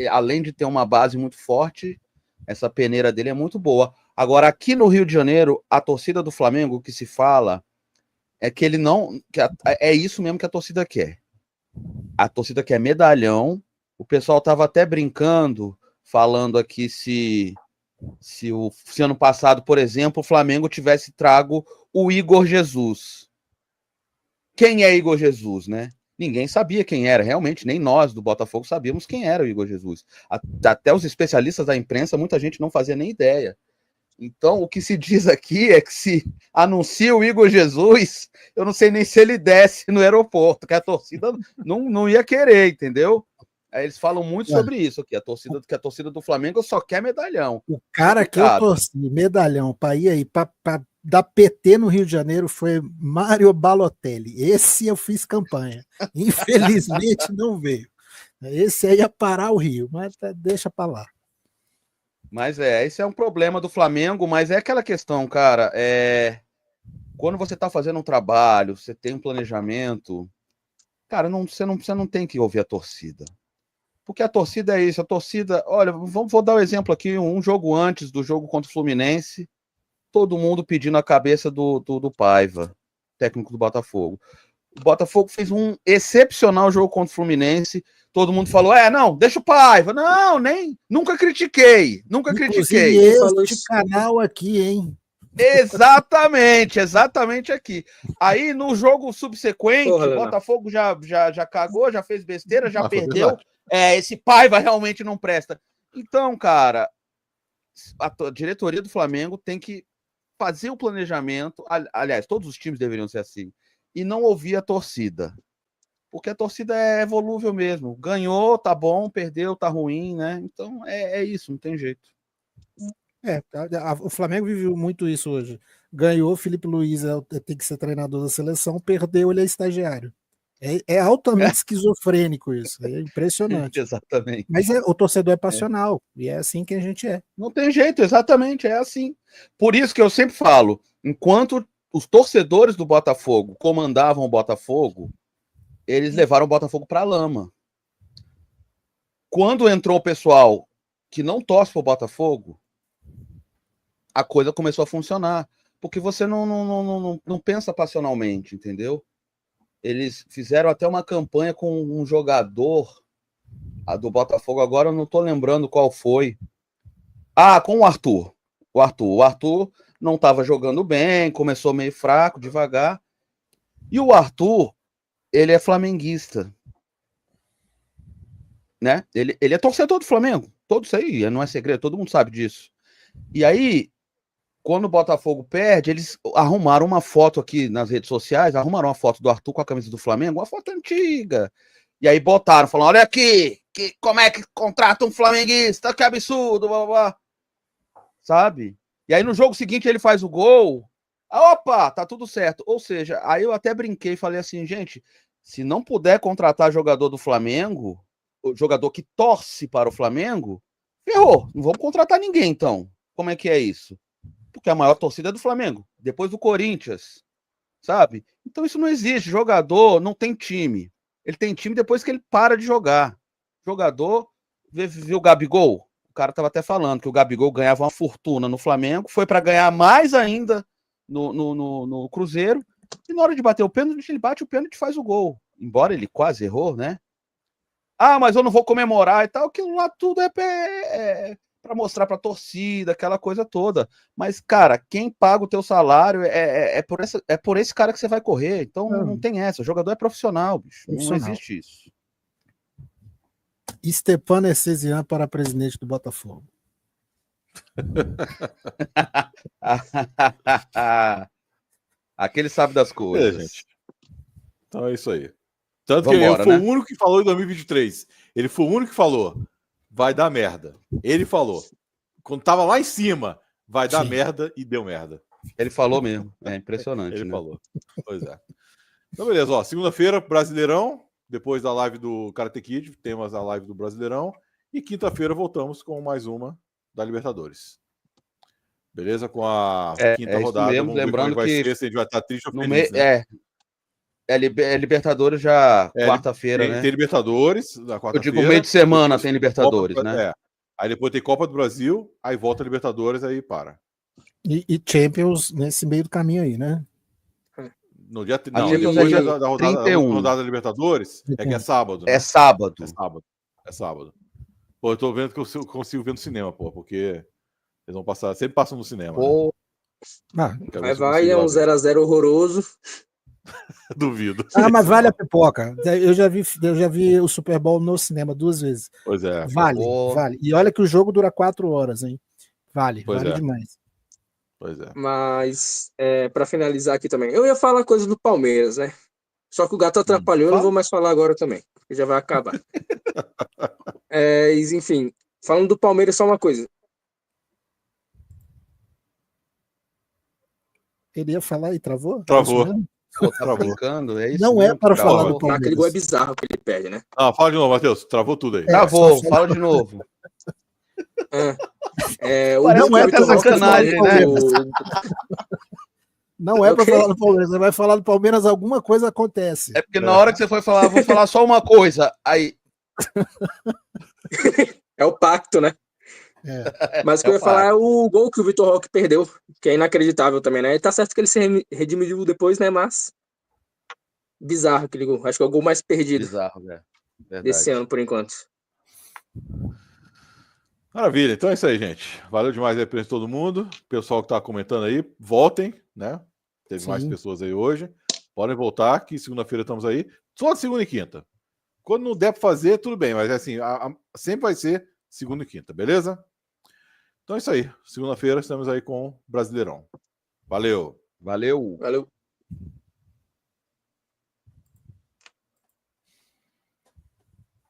além de ter uma base muito forte, essa peneira dele é muito boa. Agora, aqui no Rio de Janeiro, a torcida do Flamengo, o que se fala é que é isso mesmo que a torcida quer. A torcida quer medalhão. O pessoal estava até brincando, falando aqui se ano passado, por exemplo, o Flamengo tivesse trago o Igor Jesus. Quem é Igor Jesus, né? Ninguém sabia quem era, realmente, nem nós do Botafogo sabíamos quem era o Igor Jesus. Até os especialistas da imprensa, muita gente não fazia nem ideia. Então, o que se diz aqui é que se anuncia o Igor Jesus, eu não sei nem se ele desce no aeroporto, que a torcida não ia querer, entendeu? Aí eles falam muito sobre isso aqui, que a torcida do Flamengo só quer medalhão. O cara que eu torci, medalhão, para ir aí, para dar PT no Rio de Janeiro foi Mário Balotelli. Esse eu fiz campanha. Infelizmente não veio. Esse aí ia parar o Rio, mas deixa para lá. Mas esse é um problema do Flamengo, mas é aquela questão, cara, quando você tá fazendo um trabalho, você tem um planejamento, cara, você não tem que ouvir a torcida. Porque a torcida é isso, a torcida, olha, vou dar um exemplo aqui, um jogo antes do jogo contra o Fluminense, todo mundo pedindo a cabeça do Paiva, técnico do Botafogo. O Botafogo fez um excepcional jogo contra o Fluminense, todo mundo falou, não, deixa o Paiva, não, nunca critiquei. Este canal aqui, hein? Exatamente aqui. Aí no jogo subsequente, o Botafogo já cagou, já fez besteira, já perdeu. Esse Paiva realmente não presta. Então, cara, a diretoria do Flamengo tem que fazer o planejamento, aliás, todos os times deveriam ser assim, e não ouvir a torcida. Porque a torcida é volúvel mesmo. Ganhou, tá bom, perdeu, tá ruim, né? Então é isso, não tem jeito. O Flamengo viveu muito isso hoje. Ganhou, Felipe Luiz tem que ser treinador da seleção, perdeu, ele é estagiário. É altamente esquizofrênico isso, é impressionante. Exatamente. Mas o torcedor é passional, e é assim que a gente é. Não tem jeito, exatamente, é assim. Por isso que eu sempre falo, enquanto os torcedores do Botafogo comandavam o Botafogo, eles levaram o Botafogo para a lama. Quando entrou o pessoal que não torce para o Botafogo, a coisa começou a funcionar. Porque você não pensa passionalmente, entendeu? Eles fizeram até uma campanha com um jogador do Botafogo, agora eu não estou lembrando qual foi. Com o Arthur. O Arthur não estava jogando bem, começou meio fraco, devagar. E o Arthur, ele é flamenguista. Né? Ele é torcedor do Flamengo. Todo isso aí, não é segredo, todo mundo sabe disso. E aí, quando o Botafogo perde, eles arrumaram uma foto aqui nas redes sociais, arrumaram uma foto do Arthur com a camisa do Flamengo, uma foto antiga. E aí botaram, falando, olha aqui, como é que contrata um flamenguista, que absurdo, blá, blá, blá. Sabe? E aí no jogo seguinte ele faz o gol, opa, tá tudo certo. Ou seja, aí eu até brinquei e falei assim, gente, se não puder contratar jogador do Flamengo, o jogador que torce para o Flamengo, ferrou, não vamos contratar ninguém então. Como é que é isso? Porque a maior torcida é do Flamengo, depois do Corinthians, sabe? Então isso não existe, jogador não tem time. Ele tem time depois que ele para de jogar. Jogador, viu o Gabigol? O cara estava até falando que o Gabigol ganhava uma fortuna no Flamengo, foi para ganhar mais ainda no Cruzeiro, e na hora de bater o pênalti, ele bate o pênalti e faz o gol. Embora ele quase errou, né? Mas eu não vou comemorar e tal, aquilo lá tudo é para mostrar para a torcida, aquela coisa toda. Mas, cara, quem paga o teu salário é por esse cara que você vai correr. Então não tem essa. O jogador é profissional, bicho. Profissional. Não existe isso. Stepan Essesian para presidente do Botafogo. Aquele sabe das coisas. Gente. Então é isso aí. Tanto Vambora, que ele foi o único que falou em 2023. Ele foi o único que falou, vai dar merda. Ele falou. Quando tava lá em cima, vai dar merda, e deu merda. Ele falou mesmo. É impressionante. Ele né? falou. Pois é. Então, beleza. Ó, segunda-feira, Brasileirão. Depois da live do Karate Kid, temos a live do Brasileirão. E quinta-feira voltamos com mais uma da Libertadores. Beleza? Com a quinta rodada. Mesmo, vamos lembrando ver como é que vai que ser, se a gente vai estar triste ou feliz, né? Libertadores já quarta-feira, né? Tem Libertadores na quarta-feira. Eu digo meio de semana tem Libertadores, Copa, né? Aí depois tem Copa do Brasil, aí volta a Libertadores, aí para. E Champions nesse meio do caminho aí, né? No dia, depois da rodada da Libertadores, é que é sábado. Né? É sábado. É sábado. Pô, eu tô vendo que eu consigo ver no cinema, pô, porque eles vão passar, sempre passam no cinema. Pô. Né? Vai, é um 0x0 horroroso. Duvido. Mas vale a pipoca. Eu já vi o Super Bowl no cinema 2 vezes. Pois é. Vale. E olha que o jogo dura 4 horas, hein? Vale demais. Pois é. Mas, para finalizar aqui também, eu ia falar coisa do Palmeiras, né? Só que o gato atrapalhou, eu não vou mais falar agora também, porque já vai acabar. Enfim, falando do Palmeiras, só uma coisa. Ele ia falar e travou? Travou. Tá brincando, é isso? Não é para falar do Palmeiras. Aquele gol é bizarro que ele perde, né? Fala de novo, Matheus. Travou tudo aí. Travou, fala de novo. Não é pra sacanagem, né? Não é para falar do Palmeiras, você vai falar do Palmeiras, alguma coisa acontece. É porque na hora que você foi falar, vou falar só uma coisa, aí... É o pacto, né? Mas o que eu ia falar é o gol que o Vitor Roque perdeu, que é inacreditável também, né? E tá certo que ele se redimiu depois, né? Mas bizarro aquele gol. Acho que é o gol mais perdido desse ano, por enquanto. Maravilha, então é isso aí, gente. Valeu demais aí pra todo mundo. Pessoal que tá comentando aí, voltem, né? Teve mais pessoas aí hoje. Podem voltar, que segunda-feira estamos aí. Só segunda e quinta. Quando não der pra fazer, tudo bem, mas assim, sempre vai ser segunda e quinta, beleza? Então é isso aí. Segunda-feira estamos aí com o Brasileirão. Valeu. Valeu. Valeu.